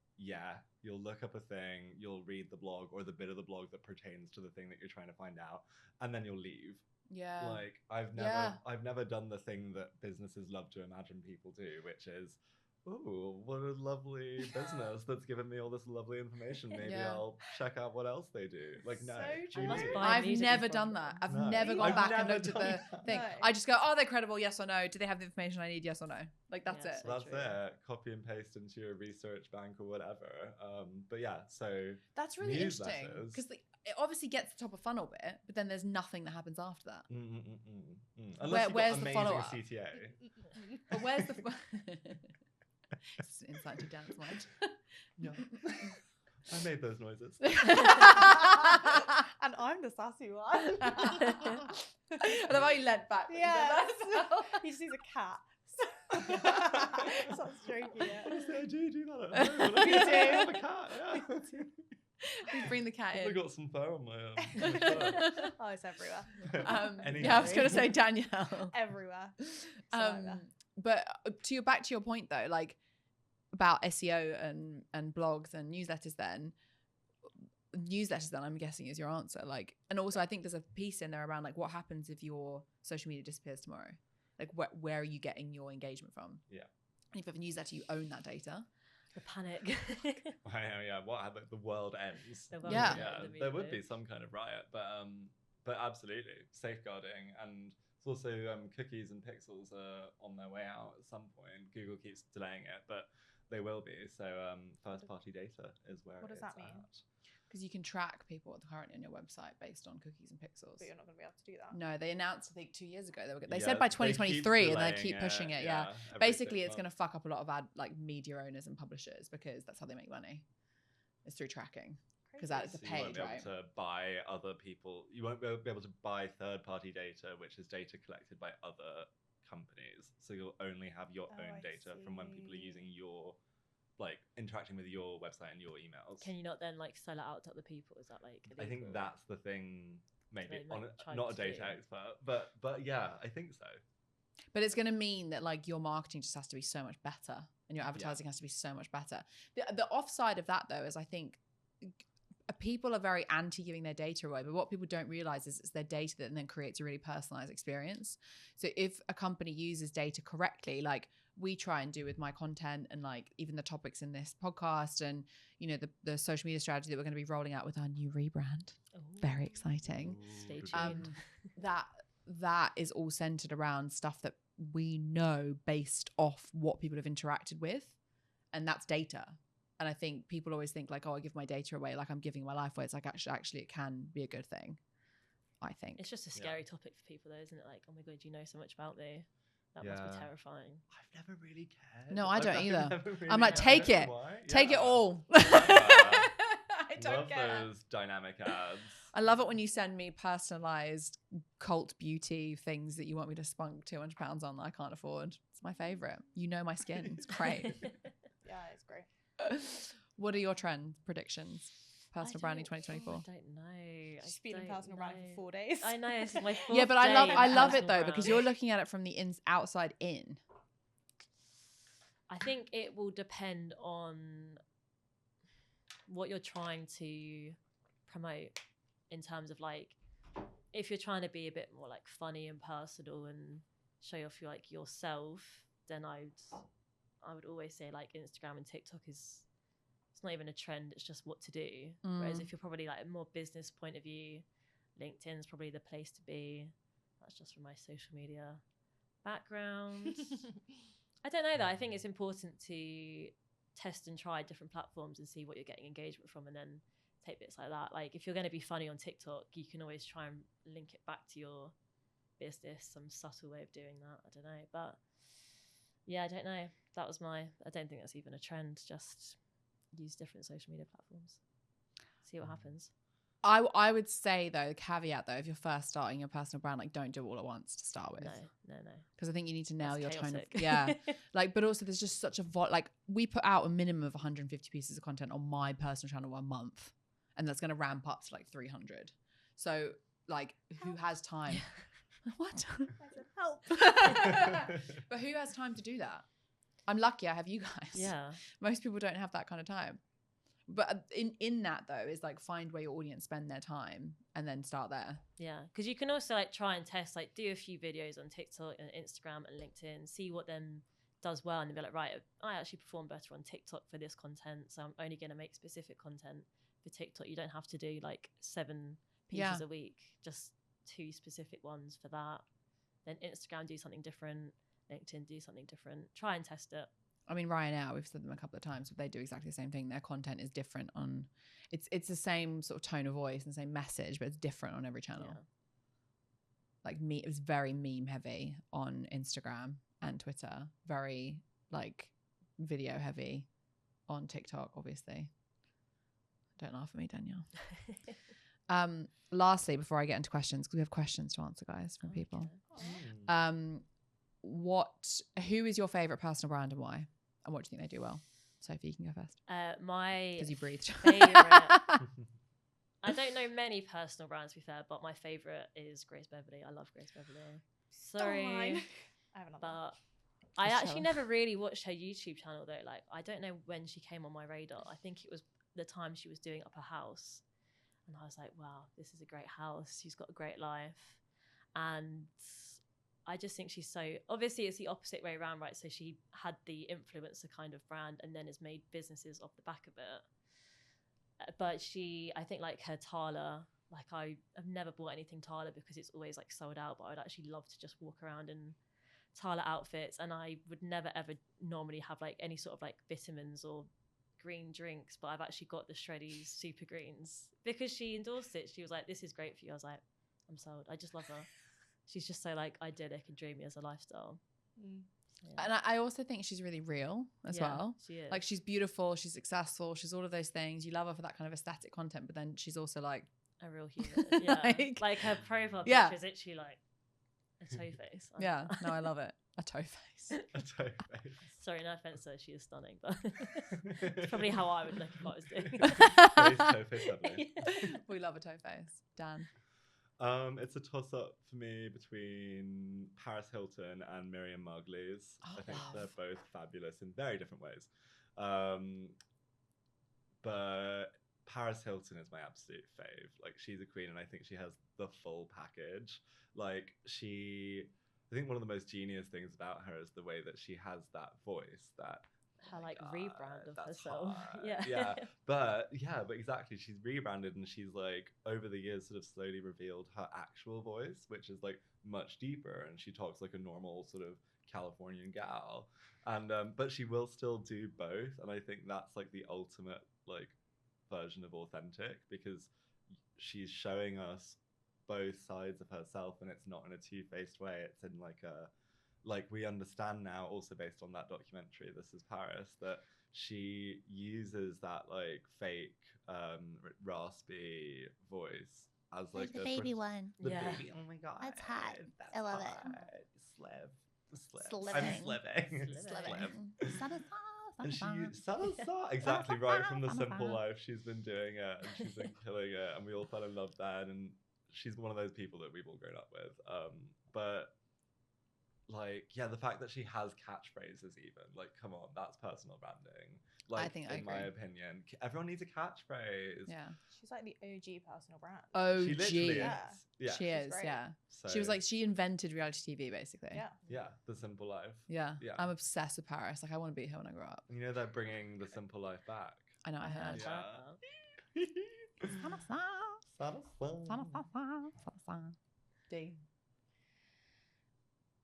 [SPEAKER 3] you'll look up a thing, you'll read the blog or the bit of the blog that pertains to the thing that you're trying to find out, and then you'll leave. Yeah. Like I've never done the thing that businesses love to imagine people do, which is, ooh, what a lovely business that's given me all this lovely information. Maybe I'll check out what else they do. Like, no.
[SPEAKER 1] I've never done that. I've never gone back and looked at the thing. No. I just go, are they credible? Yes or no? Do they have the information I need? Yes or no? Like, that's it.
[SPEAKER 3] So that's it. Copy and paste into your research bank or whatever. But so
[SPEAKER 1] that's really interesting because it obviously gets the top of funnel bit, but then there's nothing that happens after that. Where's the follow-up? CTA. But where's the... It's an insight to Dan's mind.
[SPEAKER 3] Yeah. I made those noises.
[SPEAKER 2] And I'm the sassy one.
[SPEAKER 1] I love how you leant back.
[SPEAKER 2] Yeah. He just needs a cat. Stop stroking it.
[SPEAKER 3] Honestly, I do that at home. You do? I have a cat,
[SPEAKER 1] You bring the cat in.
[SPEAKER 3] I've got some fur on my shirt.
[SPEAKER 2] Oh, it's everywhere.
[SPEAKER 1] I was going to say Danielle.
[SPEAKER 2] Everywhere.
[SPEAKER 1] But back to your point though, like about SEO and blogs and newsletters then I'm guessing is your answer. Like, and also I think there's a piece in there around like what happens if your social media disappears tomorrow? Like where are you getting your engagement from? Yeah. And if you have a newsletter, you own that data.
[SPEAKER 4] The panic.
[SPEAKER 3] What happened? The world ends. There would be some kind of riot, but absolutely safeguarding, and it's also cookies and pixels are on their way out at some point. Google keeps delaying it, but they will be. So first-party data is where.
[SPEAKER 2] What does that mean?
[SPEAKER 1] Because you can track people currently on your website based on cookies and pixels.
[SPEAKER 2] But you're not going to be able to do that.
[SPEAKER 1] No, they announced I think 2 years ago they said by 2023 and they keep pushing it. Yeah, basically it's going to fuck up a lot of media owners and publishers because that's how they make money. It's through tracking. Because that's paid,
[SPEAKER 3] you won't be able to buy other people. You won't be able to buy third-party data, which is data collected by other companies. So you'll only have your own data from when people are using your, interacting with your website and your emails.
[SPEAKER 4] Can you not then sell it out to other people? Is that illegal?
[SPEAKER 3] I think that's the thing. Maybe not a data expert, but yeah, I think so.
[SPEAKER 1] But it's going to mean that your marketing just has to be so much better, and your advertising has to be so much better. The offside of that though is I think people are very anti giving their data away, but what people don't realize is it's their data that then creates a really personalized experience. So if a company uses data correctly, like we try and do with my content and even the topics in this podcast and the social media strategy that we're going to be rolling out with our new rebrand. Very exciting.
[SPEAKER 4] Stay tuned.
[SPEAKER 1] That is all centered around stuff that we know based off what people have interacted with, and that's data. And I think people always think I give my data away, like I'm giving my life away. It's actually it can be a good thing, I think.
[SPEAKER 4] It's just a scary topic for people though, isn't it? Like, oh my God, you know so much about me. That must be terrifying.
[SPEAKER 3] I've never really cared.
[SPEAKER 1] No, I don't either. I'm like, take it. Take it all. I don't care.
[SPEAKER 3] Those dynamic ads.
[SPEAKER 1] I love it when you send me personalized cult beauty things that you want me to spunk £200 on that I can't afford. It's my favorite. You know my skin. It's great.
[SPEAKER 2] Yeah, it's great.
[SPEAKER 1] What are your trend predictions? Personal branding 2024.
[SPEAKER 4] I don't know.
[SPEAKER 2] She's been in personal branding for 4 days.
[SPEAKER 4] I know. It's my fourth
[SPEAKER 1] yeah, but I love it though because you're looking at it from the outside in.
[SPEAKER 4] I think it will depend on what you're trying to promote in terms of if you're trying to be a bit more funny and personal and show off yourself, then I would always say Instagram and TikTok it's not even a trend, it's just what to do. Whereas if you're probably a more business point of view, LinkedIn's probably the place to be. That's just from my social media background. I don't know though. I think it's important to test and try different platforms and see what you're getting engagement from and then take bits like that. Like if you're going to be funny on TikTok, you can always try and link it back to your business, some subtle way of doing that. I don't know, but yeah, I don't know. That was I don't think that's even a trend. Just use different social media platforms, see what happens.
[SPEAKER 1] I would say though, the caveat though, if you're first starting your personal brand, like don't do it all at once to start with.
[SPEAKER 4] No.
[SPEAKER 1] Because I think you need to nail
[SPEAKER 4] That's
[SPEAKER 1] your
[SPEAKER 4] chaotic.
[SPEAKER 1] tone of, yeah. Like, but also there's just such a like we put out a minimum of 150 pieces of content on my personal channel a month, and that's going to ramp up to like 300. So like, who has time? What?
[SPEAKER 2] Help.
[SPEAKER 1] But who has time to do that? I'm lucky I have you guys.
[SPEAKER 4] Yeah.
[SPEAKER 1] Most people don't have that kind of time. But in that though is like find where your audience spend their time and then start there.
[SPEAKER 4] Yeah, because you can also like try and test, like do a few videos on TikTok and Instagram and LinkedIn, see what them does well, and then be like, right, I actually perform better on TikTok for this content, so I'm only going to make specific content for TikTok. You don't have to do like 7 pieces a week, just 2 specific ones for that. Then Instagram, do something different. LinkedIn, do something different. Try and test it.
[SPEAKER 1] I mean, Ryanair, we've said them a couple of times, but they do exactly the same thing. Their content is different on, it's the same sort of tone of voice and same message, but it's different on every channel.
[SPEAKER 4] Yeah.
[SPEAKER 1] Like it was very meme heavy on Instagram and Twitter, very like video heavy on TikTok, obviously. Don't laugh at me, Danielle. Lastly, before I get into questions, because we have questions to answer, guys, from people. Who is your favorite personal brand and why? And what do you think they do well? Sophie, you can go first. Because you breathed.
[SPEAKER 4] Favorite. I don't know many personal brands, to be fair, but my favorite is Grace Beverley. I love Grace Beverley. Sorry,
[SPEAKER 2] I have another.
[SPEAKER 4] but I actually never really watched her YouTube channel though. Like, I don't know when she came on my radar. I think it was the time she was doing up her house, and I was like, wow, this is a great house. She's got a great life, and I just think she's so, obviously it's the opposite way around, right? So she had the influencer kind of brand and then has made businesses off the back of it. But I think like her Tala, like I have never bought anything Tala because it's always like sold out, but I'd actually love to just walk around in Tala outfits, and I would never ever normally have like any sort of like vitamins or green drinks, but I've actually got the Shreddies Super Greens because she endorsed it. She was like, this is great for you. I was like, I'm sold. I just love her. She's just so like idyllic and dreamy as a lifestyle. Yeah.
[SPEAKER 1] And I also think she's really real as well.
[SPEAKER 4] She is.
[SPEAKER 1] Like she's beautiful, she's successful, she's all of those things. You love her for that kind of aesthetic content, but then she's also like
[SPEAKER 4] a real human. Yeah. like her profile picture is literally like a toe face.
[SPEAKER 1] Yeah, no, I love it. A toe face.
[SPEAKER 3] A toe face.
[SPEAKER 4] Sorry, no offense, though, she is stunning, but it's probably how I would look if I was doing
[SPEAKER 3] Face, toe face, lovely.
[SPEAKER 1] We love a toe face. Dan.
[SPEAKER 3] It's a toss-up for me between Paris Hilton and Miriam Margolyes. I think they're both fabulous in very different ways. But Paris Hilton is my absolute fave. Like, she's a queen, and I think she has the full package. Like, I think one of the most genius things about her is the way that she has that voice, that
[SPEAKER 4] her like rebrand of herself.
[SPEAKER 3] Hard.
[SPEAKER 4] Yeah.
[SPEAKER 3] But exactly, she's rebranded, and she's like over the years sort of slowly revealed her actual voice, which is like much deeper, and she talks like a normal sort of Californian gal, and but she will still do both, and I think that's like the ultimate like version of authentic, because she's showing us both sides of herself, and it's not in a two-faced way. It's in like we understand now, also based on that documentary, This Is Paris, that she uses that like fake raspy voice as like
[SPEAKER 5] the baby one.
[SPEAKER 3] The baby, oh my god,
[SPEAKER 5] that's hot.
[SPEAKER 3] That's
[SPEAKER 5] I love
[SPEAKER 3] hot.
[SPEAKER 5] it.
[SPEAKER 3] Sliving. I'm sliving. And she exactly right from The Simple Life. She's been doing it, and she's been killing it, and we all fell in love then. And she's one of those people that we've all grown up with. But like, yeah, the fact that she has catchphrases, even like, come on, that's personal branding. Like,
[SPEAKER 1] I think I
[SPEAKER 3] in
[SPEAKER 1] agree.
[SPEAKER 3] my opinion, everyone needs a catchphrase.
[SPEAKER 1] Yeah,
[SPEAKER 2] She's like the OG personal brand.
[SPEAKER 3] She literally is. Yeah,
[SPEAKER 1] She is.
[SPEAKER 2] great.
[SPEAKER 1] Yeah,
[SPEAKER 3] so,
[SPEAKER 1] she was like, she invented reality TV basically.
[SPEAKER 2] Yeah.
[SPEAKER 3] The Simple Life.
[SPEAKER 1] Yeah.
[SPEAKER 3] Yeah.
[SPEAKER 1] I'm obsessed with Paris. Like, I want to be her when I grow up.
[SPEAKER 3] You know, they're bringing The Simple Life back.
[SPEAKER 1] I know. I heard. D.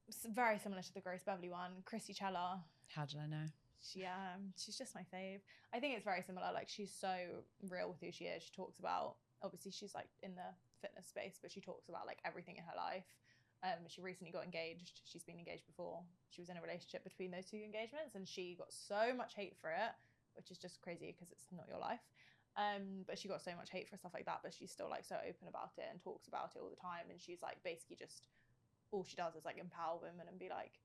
[SPEAKER 2] It's very similar to the Grace Beverley one. Chrissy Chella.
[SPEAKER 1] How did I know?
[SPEAKER 2] She's just my fave. I think it's very similar. Like, she's so real with who she is. She talks about, obviously she's like in the fitness space, but she talks about like everything in her life. She recently got engaged. She's been engaged before. She was in a relationship between those 2 engagements, and she got so much hate for it, which is just crazy because it's not your life. But she got so much hate for stuff like that, but she's still like so open about it and talks about it all the time. And she's like, basically just, all she does is like empower women and be like,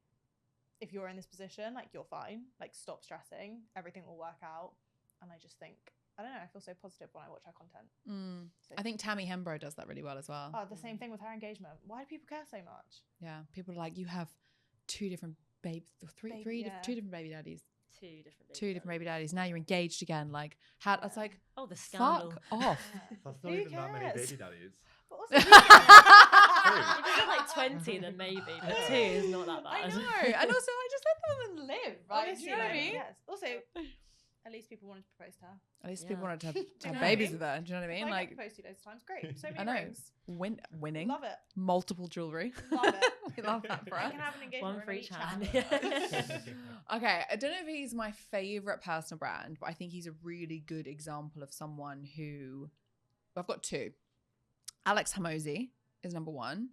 [SPEAKER 2] if you're in this position, like, you're fine, like, stop stressing, everything will work out. And I just think, I don't know, I feel so positive when I watch her content. So,
[SPEAKER 1] I think Tammy Hembrow does that really well as well.
[SPEAKER 2] oh, the same thing with her engagement. Why do people care so much?
[SPEAKER 1] Yeah, people are like, you have 2 different two different baby daddies.
[SPEAKER 4] 2
[SPEAKER 1] different baby daddies. Now you're engaged again. Like, how? It's like,
[SPEAKER 4] oh, the scandal.
[SPEAKER 1] fuck off.
[SPEAKER 3] That's not even that many baby daddies.
[SPEAKER 2] But also,
[SPEAKER 4] If you've got like 20, then maybe, but 2 is not that bad.
[SPEAKER 1] I know. And also, I just let the woman live. Right?
[SPEAKER 2] honestly,
[SPEAKER 1] Do you know what I
[SPEAKER 2] like,
[SPEAKER 1] mean?
[SPEAKER 2] yes. Also, at least people wanted to propose to her.
[SPEAKER 1] At least
[SPEAKER 4] Yeah.
[SPEAKER 1] people wanted to have
[SPEAKER 2] Do you know
[SPEAKER 1] babies
[SPEAKER 2] what
[SPEAKER 1] with her. Do you know what I mean?
[SPEAKER 2] I
[SPEAKER 1] Like,
[SPEAKER 2] get proposed to loads of times. Great. So many
[SPEAKER 1] I know.
[SPEAKER 2] rings.
[SPEAKER 1] Winning.
[SPEAKER 2] Love it.
[SPEAKER 1] Multiple jewelry.
[SPEAKER 2] Love it.
[SPEAKER 1] We love that for
[SPEAKER 2] I
[SPEAKER 1] us.
[SPEAKER 2] can have an engagement
[SPEAKER 4] 1 for
[SPEAKER 2] ring
[SPEAKER 4] each
[SPEAKER 2] on
[SPEAKER 4] hand.
[SPEAKER 1] Okay, I don't know if he's my favorite personal brand, but I think he's a really good example of someone who, I've got 2. Alex Hamosi is number 1,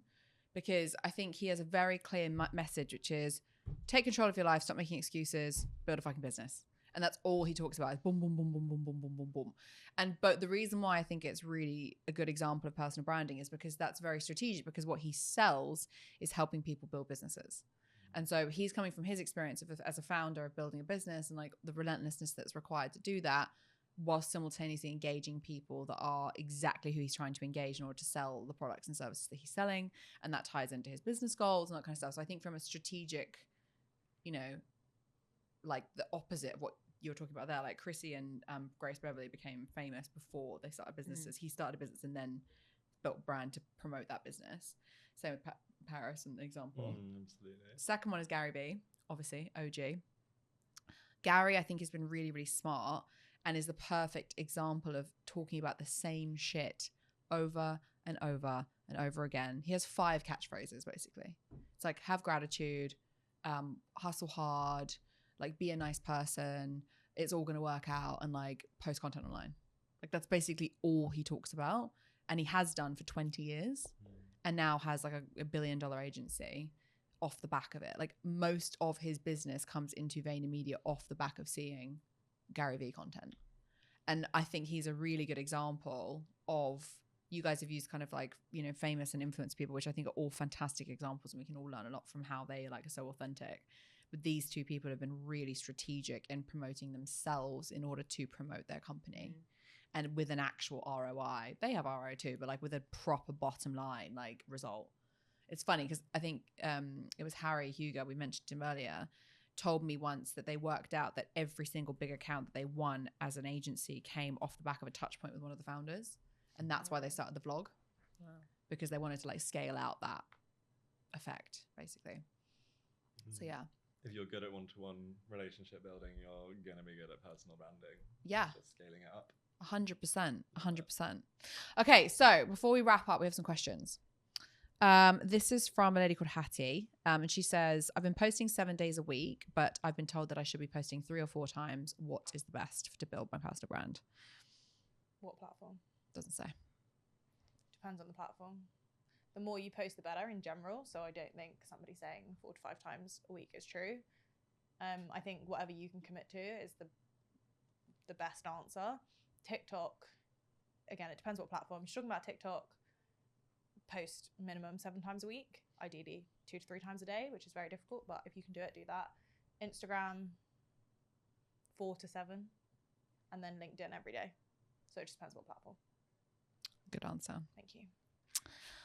[SPEAKER 1] because I think he has a very clear message, which is take control of your life, stop making excuses, build a fucking business. And that's all he talks about is boom, boom, boom, boom, boom, boom, boom, boom, boom. But the reason why I think it's really a good example of personal branding is because that's very strategic, because what he sells is helping people build businesses. And so he's coming from his experience as a founder of building a business and like the relentlessness that's required to do that, while simultaneously engaging people that are exactly who he's trying to engage in order to sell the products and services that he's selling. And that ties into his business goals and that kind of stuff. So I think from a strategic, you know, like the opposite of what you're talking about there, like Chrissy and Grace Beverly became famous before they started businesses. He started a business and then built a brand to promote that business. Same with Paris, an example.
[SPEAKER 3] Absolutely.
[SPEAKER 1] Second one is Gary B, obviously, OG. Gary, I think, has been really, really smart and is the perfect example of talking about the same shit over and over and over again. He has 5 catchphrases, basically. It's like, have gratitude, hustle hard, like, be a nice person, it's all going to work out, and like, post content online. Like, that's basically all he talks about. And he has done for 20 years and now has like a $1 billion agency off the back of it. Like, most of his business comes into VaynerMedia off the back of seeing Gary Vee content. And I think he's a really good example of, you guys have used kind of like, you know, famous and influenced people, which I think are all fantastic examples, and we can all learn a lot from how they like are so authentic. But these 2 people have been really strategic in promoting themselves in order to promote their company. And with an actual ROI. They have ROI too, but like with a proper bottom line, like, result. It's funny because I think it was Harry Huger, we mentioned him earlier, told me once that they worked out that every single big account that they won as an agency came off the back of a touch point with one of the founders. And that's why they started the vlog.
[SPEAKER 4] Wow.
[SPEAKER 1] Because they wanted to like scale out that effect, basically. So yeah.
[SPEAKER 3] If you're good at one-to-one relationship building, you're going to be good at personal branding.
[SPEAKER 1] Yeah.
[SPEAKER 3] Just scaling it up.
[SPEAKER 1] 100%. 100%. Okay, so before we wrap up, we have some questions. This is from a lady called Hattie. And she says, I've been posting 7 days a week, but I've been told that I should be posting 3 or 4 times. What is the best to build my personal brand?
[SPEAKER 2] What platform?
[SPEAKER 1] Doesn't say.
[SPEAKER 2] Depends on the platform. The more you post, the better in general. So I don't think somebody saying 4 to 5 times a week is true. I think whatever you can commit to is the best answer. TikTok, again, it depends what platform. If you're talking about TikTok, post minimum 7 times a week, ideally 2 to 3 times a day, which is very difficult, but if you can do it, do that. Instagram, 4 to 7, and then LinkedIn every day. So it just depends what platform.
[SPEAKER 1] Good answer.
[SPEAKER 2] Thank you.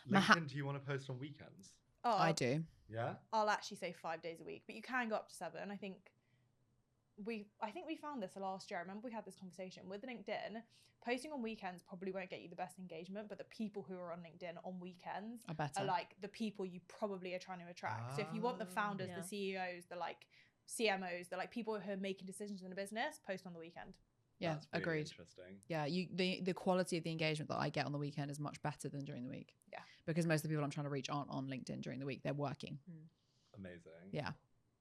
[SPEAKER 3] LinkedIn, do you want to post on weekends?
[SPEAKER 2] Oh,
[SPEAKER 1] I do.
[SPEAKER 3] Yeah?
[SPEAKER 2] I'll actually say 5 days a week, but you can go up to 7. I think we found this last year. I remember we had this conversation with LinkedIn. Posting on weekends probably won't get you the best engagement, but the people who are on LinkedIn on weekends are like the people you probably are trying to attract. So if you want the founders, the CEOs, the like CMOs, the like people who are making decisions in a business, post on the weekend.
[SPEAKER 1] Yeah,
[SPEAKER 3] That's really
[SPEAKER 1] agreed.
[SPEAKER 3] Interesting.
[SPEAKER 1] Yeah, the quality of the engagement that I get on the weekend is much better than during the week.
[SPEAKER 2] Yeah.
[SPEAKER 1] Because most of the people I'm trying to reach aren't on LinkedIn during the week. They're working.
[SPEAKER 3] Amazing.
[SPEAKER 1] Yeah.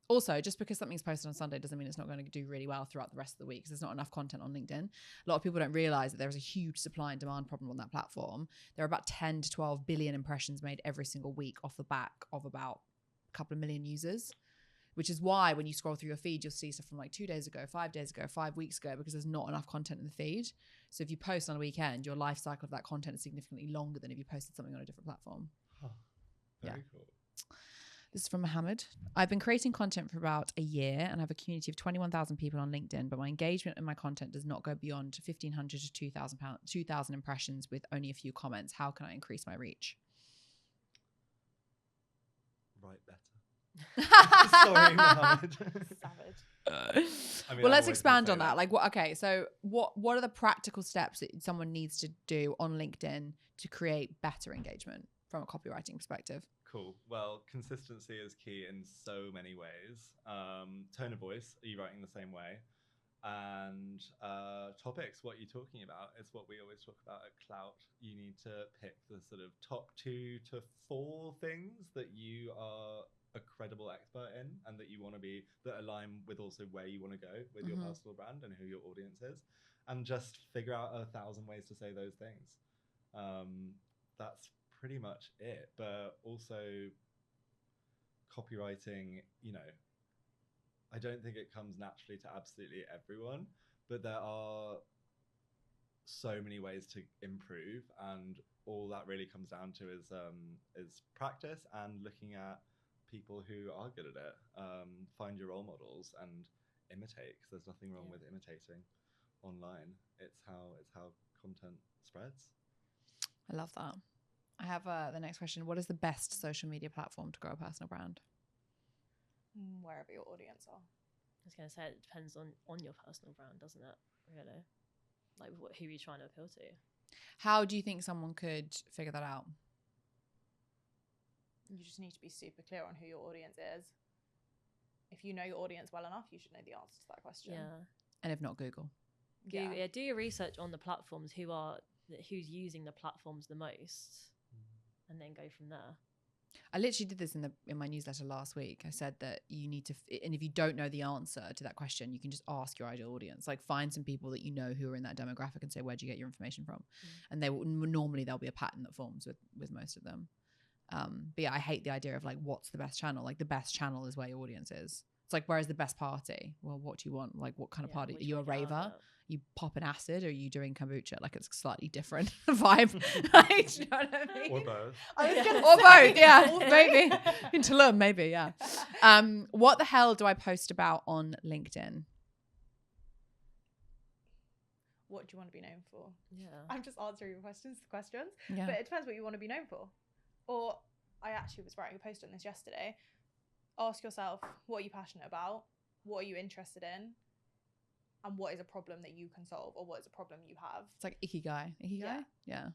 [SPEAKER 1] Also, just because something's posted on Sunday doesn't mean it's not going to do really well throughout the rest of the week because there's not enough content on LinkedIn. A lot of people don't realize that there's a huge supply and demand problem on that platform. There are about 10 to 12 billion impressions made every single week off the back of about a couple of million users, which is why when you scroll through your feed, you'll see stuff from like 2 days ago, 5 days ago, 5 weeks ago, because there's not enough content in the feed. So if you post on a weekend, your life cycle of that content is significantly longer than if you posted something on a different platform.
[SPEAKER 3] Huh. Very cool.
[SPEAKER 1] This is from Mohammed. I've been creating content for about a year and have a community of 21,000 people on LinkedIn, but my engagement in my content does not go beyond 1,500 to 2,000 impressions with only a few comments. How can I increase my reach?
[SPEAKER 3] Write better. Sorry, Mohammed.
[SPEAKER 2] Savage.
[SPEAKER 1] Well, let's expand on that. Like, what? Okay, so what are the practical steps that someone needs to do on LinkedIn to create better engagement from a copywriting perspective?
[SPEAKER 3] Cool. Well, consistency is key in so many ways. Tone of voice, are you writing the same way? And topics, what you're talking about, is what we always talk about at Klowt. You need to pick the sort of top 2 to 4 things that you are a credible expert in and that you want to be, that align with also where you want to go with your personal brand and who your audience is. And just figure out 1,000 ways to say those things. That's pretty much it. But also copywriting, I don't think it comes naturally to absolutely everyone, but there are so many ways to improve, and all that really comes down to is practice and looking at people who are good at it. Find your role models and imitate, because there's nothing wrong with imitating online. It's how content spreads.
[SPEAKER 1] I love that. I have the next question. What is the best social media platform to grow a personal brand?
[SPEAKER 2] Wherever your audience are.
[SPEAKER 4] I was going to say, it depends on your personal brand, doesn't it? Really? Like, who are you trying to appeal to?
[SPEAKER 1] How do you think someone could figure that out?
[SPEAKER 2] You just need to be super clear on who your audience is. If you know your audience well enough, you should know the answer to that question.
[SPEAKER 4] Yeah.
[SPEAKER 1] And if not, Google.
[SPEAKER 4] Yeah, do your research on the platforms, who's using the platforms the most, and then go from there.
[SPEAKER 1] I literally did this in my newsletter last week. I said that you need to, and if you don't know the answer to that question, you can just ask your ideal audience. Like, find some people that you know who are in that demographic and say, where do you get your information from? And normally there'll be a pattern that forms with most of them. But yeah, I hate the idea of like, what's the best channel? Like, the best channel is where your audience is. It's like, where's the best party? Well, what do you want? Like, what kind of party? Are you a raver? You pop an acid, or are you doing kombucha? Like, it's a slightly different vibe. Like, do you know what I mean?
[SPEAKER 3] Or both.
[SPEAKER 1] Or both, yeah. Maybe. In Tulum, maybe, yeah. What the hell do I post about on LinkedIn?
[SPEAKER 2] What do you want to be known for?
[SPEAKER 4] Yeah.
[SPEAKER 2] I'm just answering your questions.
[SPEAKER 1] Yeah.
[SPEAKER 2] But it depends what you want to be known for. Or I actually was writing a post on this yesterday. Ask yourself, what are you passionate about? What are you interested in? And what is a problem that you can solve, or what is a problem you have?
[SPEAKER 1] It's like ikigai. Ikigai? Yeah.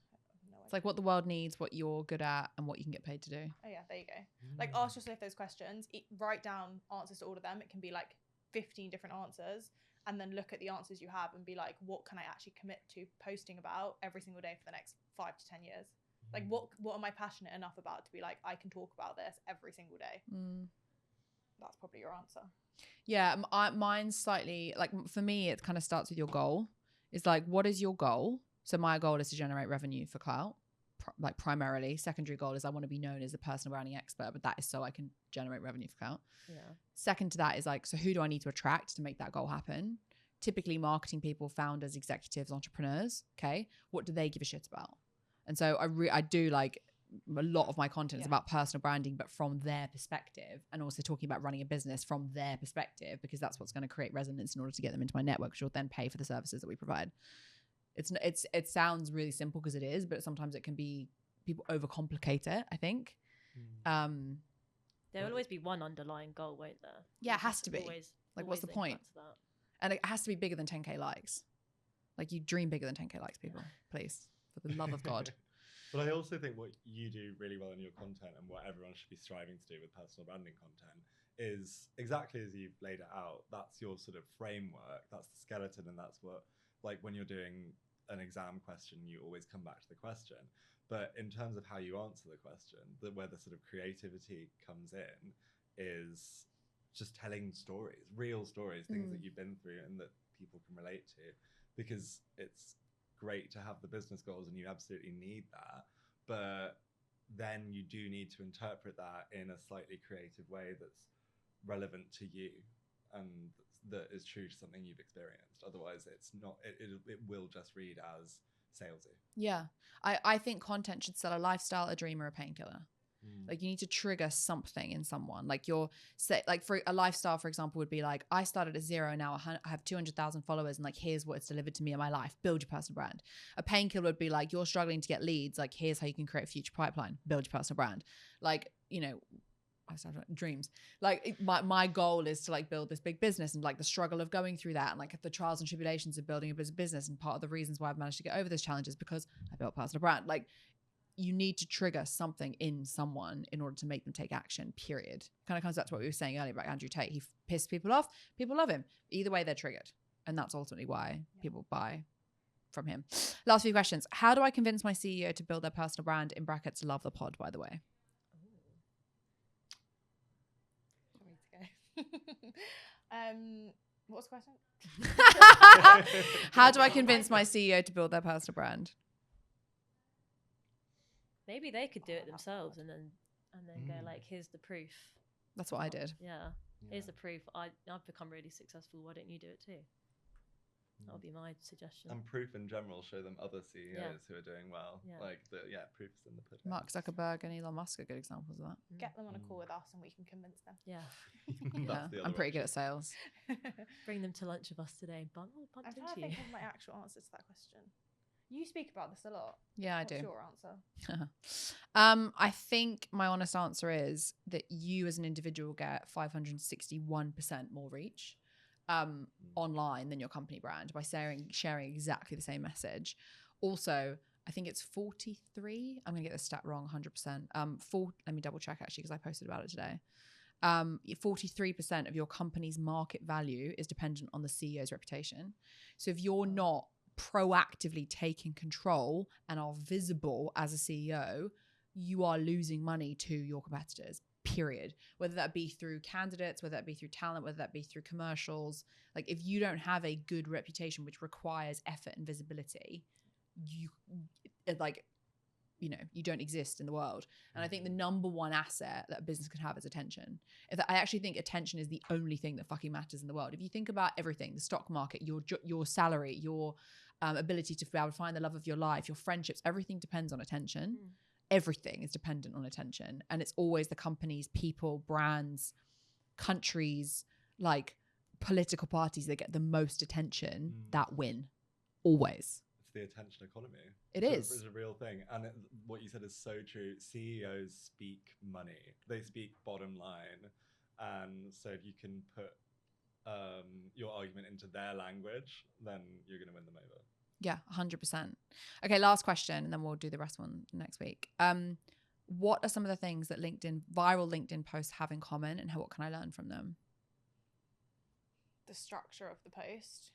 [SPEAKER 2] No
[SPEAKER 1] It's like what the world needs, what you're good at, and what you can get paid to do.
[SPEAKER 2] Oh yeah, there you go. Like, ask yourself those questions. Write down answers to all of them. It can be like 15 different answers, and then look at the answers you have and be like, what can I actually commit to posting about every single day for the next 5 to 10 years? Like, what am I passionate enough about to be like, I can talk about this every single day? That's probably your answer.
[SPEAKER 1] Yeah, mine's slightly, like, for me, it kind of starts with your goal. It's like, what is your goal? So my goal is to generate revenue for Klowt, like, primarily. Secondary goal is I want to be known as a personal branding expert, but that is so I can generate revenue for Klowt.
[SPEAKER 4] Yeah.
[SPEAKER 1] Second to that is like, so who do I need to attract to make that goal happen? Typically marketing people, founders, executives, entrepreneurs. Okay, what do they give a shit about? And so I do, like, a lot of my content is about personal branding, but from their perspective, and also talking about running a business from their perspective, because that's what's going to create resonance in order to get them into my network, which will then pay for the services that we provide. It sounds really simple because it is, but sometimes it can be, people overcomplicate it, I think.
[SPEAKER 4] There will always be one underlying goal, won't there?
[SPEAKER 1] Yeah, it has to be.
[SPEAKER 4] Always,
[SPEAKER 1] like, what's the point? And it has to be bigger than 10k likes. Like, you dream bigger than 10k likes, people. Please, for the love of God.
[SPEAKER 3] But I also think what you do really well in your content, and what everyone should be striving to do with personal branding content, is exactly as you've laid it out. That's your sort of framework, that's the skeleton, and that's what, like, when you're doing an exam question, you always come back to the question. But in terms of how you answer the question, where the sort of creativity comes in is just telling stories, real stories, things that you've been through and that people can relate to, because it's great to have the business goals and you absolutely need that, but then you do need to interpret that in a slightly creative way that's relevant to you and that is true to something you've experienced. Otherwise it's not, it will just read as salesy.
[SPEAKER 1] Yeah. I think content should sell a lifestyle, a dream, or a painkiller. Like you need to trigger something in someone. Like like for a lifestyle, for example, would be like, I started at 0, now I have 200,000 followers, and like, here's what it's delivered to me in my life. Build your personal brand. A painkiller would be like, you're struggling to get leads. Like, here's how you can create a future pipeline. Build your personal brand. Like, you know, I started dreams. Like my goal is to like build this big business, and like the struggle of going through that, and like the trials and tribulations of building a business. And part of the reasons why I've managed to get over this challenge is because I built a personal brand. Like, you need to trigger something in someone in order to make them take action, period. Kind of comes back to what we were saying earlier about Andrew Tate. He pissed people off. People love him. Either way, they're triggered. And that's ultimately why people buy from him. Last few questions. How do I convince my CEO to build their personal brand, in brackets, love the pod, by the way?
[SPEAKER 2] What's the question?
[SPEAKER 1] How do I convince my CEO to build their personal brand?
[SPEAKER 4] Maybe they could do it themselves and then go like, here's the proof.
[SPEAKER 1] That's what I did.
[SPEAKER 4] Yeah. Here's the proof. I've become really successful. Why don't you do it too? That would be my suggestion.
[SPEAKER 3] And proof in general, show them other CEOs who are doing well.
[SPEAKER 4] Yeah.
[SPEAKER 3] Like proof's in the pudding.
[SPEAKER 1] Mark Zuckerberg and Elon Musk are good examples of that.
[SPEAKER 2] Get them on a call with us and we can convince them.
[SPEAKER 4] Yeah.
[SPEAKER 1] Yeah, I'm pretty good at sales.
[SPEAKER 4] Bring them to lunch with us today. Bump
[SPEAKER 2] I'm
[SPEAKER 4] into
[SPEAKER 2] trying to
[SPEAKER 4] you.
[SPEAKER 2] think of my actual answer to that question. You speak about this a lot.
[SPEAKER 1] Yeah, I
[SPEAKER 2] What's
[SPEAKER 1] do.
[SPEAKER 2] your answer?
[SPEAKER 1] I think my honest answer is that you as an individual get 561% more reach online than your company brand by sharing exactly the same message. Also, I think it's 43. I'm going to get this stat wrong 100%. Let me double check actually, because I posted about it today. 43% of your company's market value is dependent on the CEO's reputation. So if you're not proactively taking control and are visible as a CEO, you are losing money to your competitors, period. Whether that be through candidates, whether that be through talent, whether that be through commercials. Like, if you don't have a good reputation, which requires effort and visibility, you don't exist in the world. And I think the number one asset that a business can have is attention. I actually think attention is the only thing that fucking matters in the world. If you think about everything, the stock market, your salary, your ability to be able to find the love of your life, your friendships, everything depends on attention. Everything is dependent on attention. And it's always the companies, people, brands, countries, like political parties that get the most attention that win. Always.
[SPEAKER 3] It's the attention economy.
[SPEAKER 1] It is.
[SPEAKER 3] It's a real thing. And what you said is so true. CEOs speak money. They speak bottom line. And so if you can put your argument into their language, then you're going to win them over.
[SPEAKER 1] Yeah, 100%. Okay, last question, and then we'll do the rest one next week. What are some of the things that viral LinkedIn posts have in common, and what can I learn from them?
[SPEAKER 2] The structure of the post,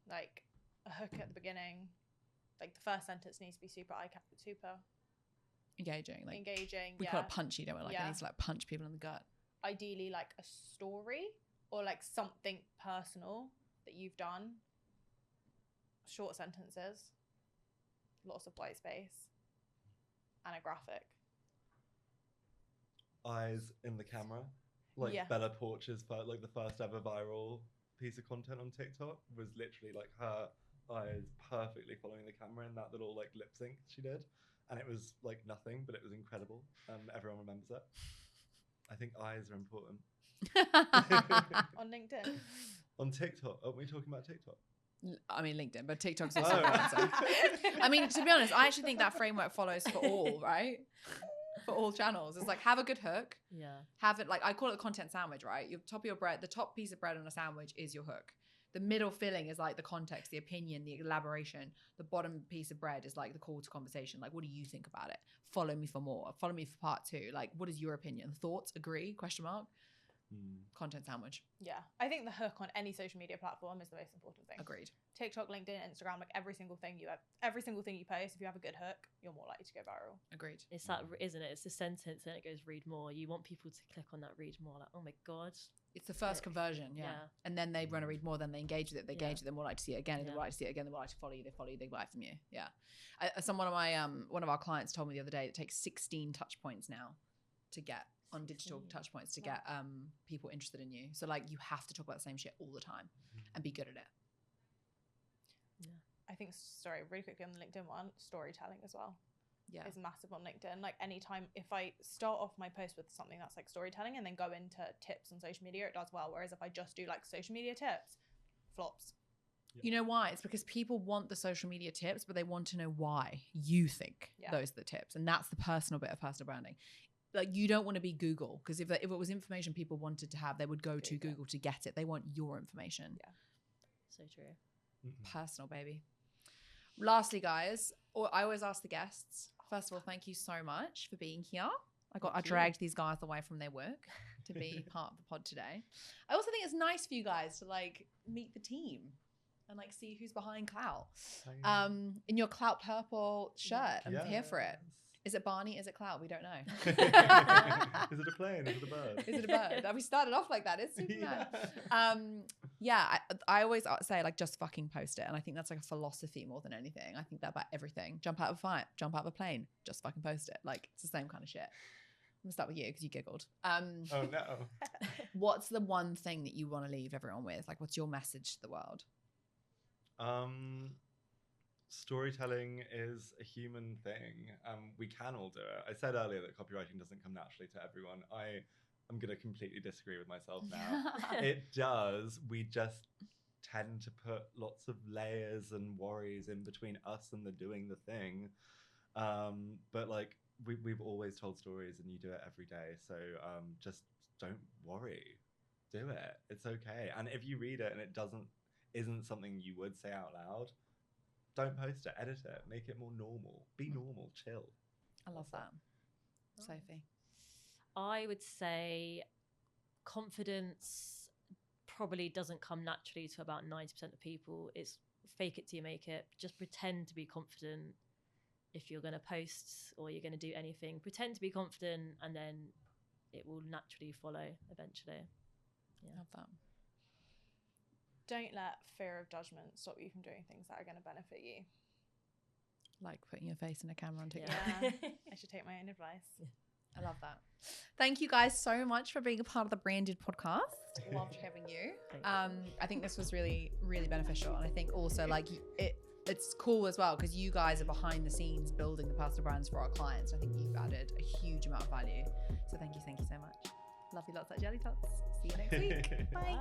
[SPEAKER 2] like a hook at the beginning, like the first sentence needs to be super
[SPEAKER 1] Engaging. Like,
[SPEAKER 2] engaging.
[SPEAKER 1] We call it punchy, don't we? Like, it needs to like punch people in the gut.
[SPEAKER 2] Ideally, like a story or like something personal that you've done. Short sentences, lots of white space, and a graphic.
[SPEAKER 3] Eyes in the camera, like Bella Porch's like the first ever viral piece of content on TikTok was literally like her eyes perfectly following the camera in that little like lip sync she did, and it was like nothing, but it was incredible, and everyone remembers it. I think eyes are important.
[SPEAKER 2] On LinkedIn.
[SPEAKER 3] On TikTok, aren't we talking about TikTok?
[SPEAKER 1] I mean, LinkedIn, but TikTok's also an answer. I mean, to be honest, I actually think that framework follows for all, right? For all channels. It's like, have a good hook.
[SPEAKER 4] Yeah.
[SPEAKER 1] Have it, like, I call it the content sandwich, right? Your top of your bread, the top piece of bread on a sandwich is your hook. The middle filling is like the context, the opinion, the elaboration. The bottom piece of bread is like the call to conversation. Like, what do you think about it? Follow me for more. Follow me for part 2. Like, what is your opinion? Thoughts? Agree? Question mark. Content sandwich.
[SPEAKER 2] Yeah. I think the hook on any social media platform is the most important thing.
[SPEAKER 1] Agreed.
[SPEAKER 2] TikTok, LinkedIn, Instagram, like every single thing you post, if you have a good hook, you're more likely to go viral.
[SPEAKER 1] Agreed.
[SPEAKER 4] It's that, isn't it? It's the sentence and it goes read more. You want people to click on that read more. Like, oh my God.
[SPEAKER 1] It's the first conversion, yeah. And then they want to read more, then they engage with it. They engage with it, they're more likely to see it again, and they're more likely to see it again, they're more likely to follow you, they buy from you. Yeah. One of our clients told me the other day it takes 16 touch points now to get on digital touch points to get people interested in you. So like you have to talk about the same shit all the time and be good at it.
[SPEAKER 2] Yeah. I think, sorry, really quickly on the LinkedIn one, storytelling as well.
[SPEAKER 1] Yeah.
[SPEAKER 2] Is massive on LinkedIn. Like anytime, if I start off my post with something that's like storytelling and then go into tips on social media, it does well. Whereas if I just do like social media tips, flops.
[SPEAKER 1] You know why? It's because people want the social media tips, but they want to know why you think those are the tips. And that's the personal bit of personal branding. Like you don't want to be Google, because if it was information people wanted to have, they would go to Google to get it. They want your information.
[SPEAKER 2] Yeah.
[SPEAKER 4] So true.
[SPEAKER 1] Personal, baby. Lastly, guys, I always ask the guests, first of all, thank you so much for being here. I dragged these guys away from their work to be part of the pod today. I also think it's nice for you guys to like meet the team and like see who's behind Klowt. In your Klowt purple shirt. I'm here for it. Is it Barney? Is it Klowt? We don't know.
[SPEAKER 3] Is it a plane? Is it a bird?
[SPEAKER 1] Is it a bird? We started off like that. It's Superman. I always say like just fucking post it. And I think that's like a philosophy more than anything. I think that about everything. Jump out of a fight, jump out of a plane, just fucking post it. Like it's the same kind of shit. I'm gonna start with you because you giggled.
[SPEAKER 3] Oh no.
[SPEAKER 1] What's the one thing that you want to leave everyone with? Like what's your message to the world?
[SPEAKER 3] Storytelling is a human thing. We can all do it. I said earlier that copywriting doesn't come naturally to everyone. I'm going to completely disagree with myself now. It does. We just tend to put lots of layers and worries in between us and the doing the thing. But like we've always told stories and you do it every day. So just don't worry. Do it. It's okay. And if you read it and it isn't something you would say out loud, don't post it, edit it, make it more normal. Be normal, chill.
[SPEAKER 1] I love that. Sophie?
[SPEAKER 4] I would say confidence probably doesn't come naturally to about 90% of people. It's fake it till you make it. Just pretend to be confident if you're going to post or you're going to do anything. Pretend to be confident and then it will naturally follow eventually. Yeah.
[SPEAKER 1] Love that.
[SPEAKER 2] Don't let fear of judgment stop you from doing things that are going to benefit you.
[SPEAKER 1] Like putting your face in a camera on TikTok.
[SPEAKER 2] Yeah. I should take my own advice.
[SPEAKER 1] I love that. Thank you guys so much for being a part of the Branded podcast. Loved having you. I think this was really, really beneficial. And I think also like it's cool as well because you guys are behind the scenes building the personal brands for our clients. I think you've added a huge amount of value. So thank you so much. Love you lots like jelly tots. See you next week. Bye.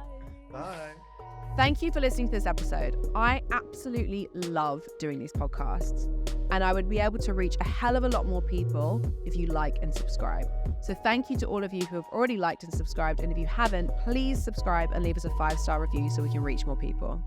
[SPEAKER 3] Bye.
[SPEAKER 5] Thank you for listening to this episode. I absolutely love doing these podcasts, and I would be able to reach a hell of a lot more people if you like and subscribe. So thank you to all of you who have already liked and subscribed, and if you haven't, please subscribe and leave us a 5-star review so we can reach more people.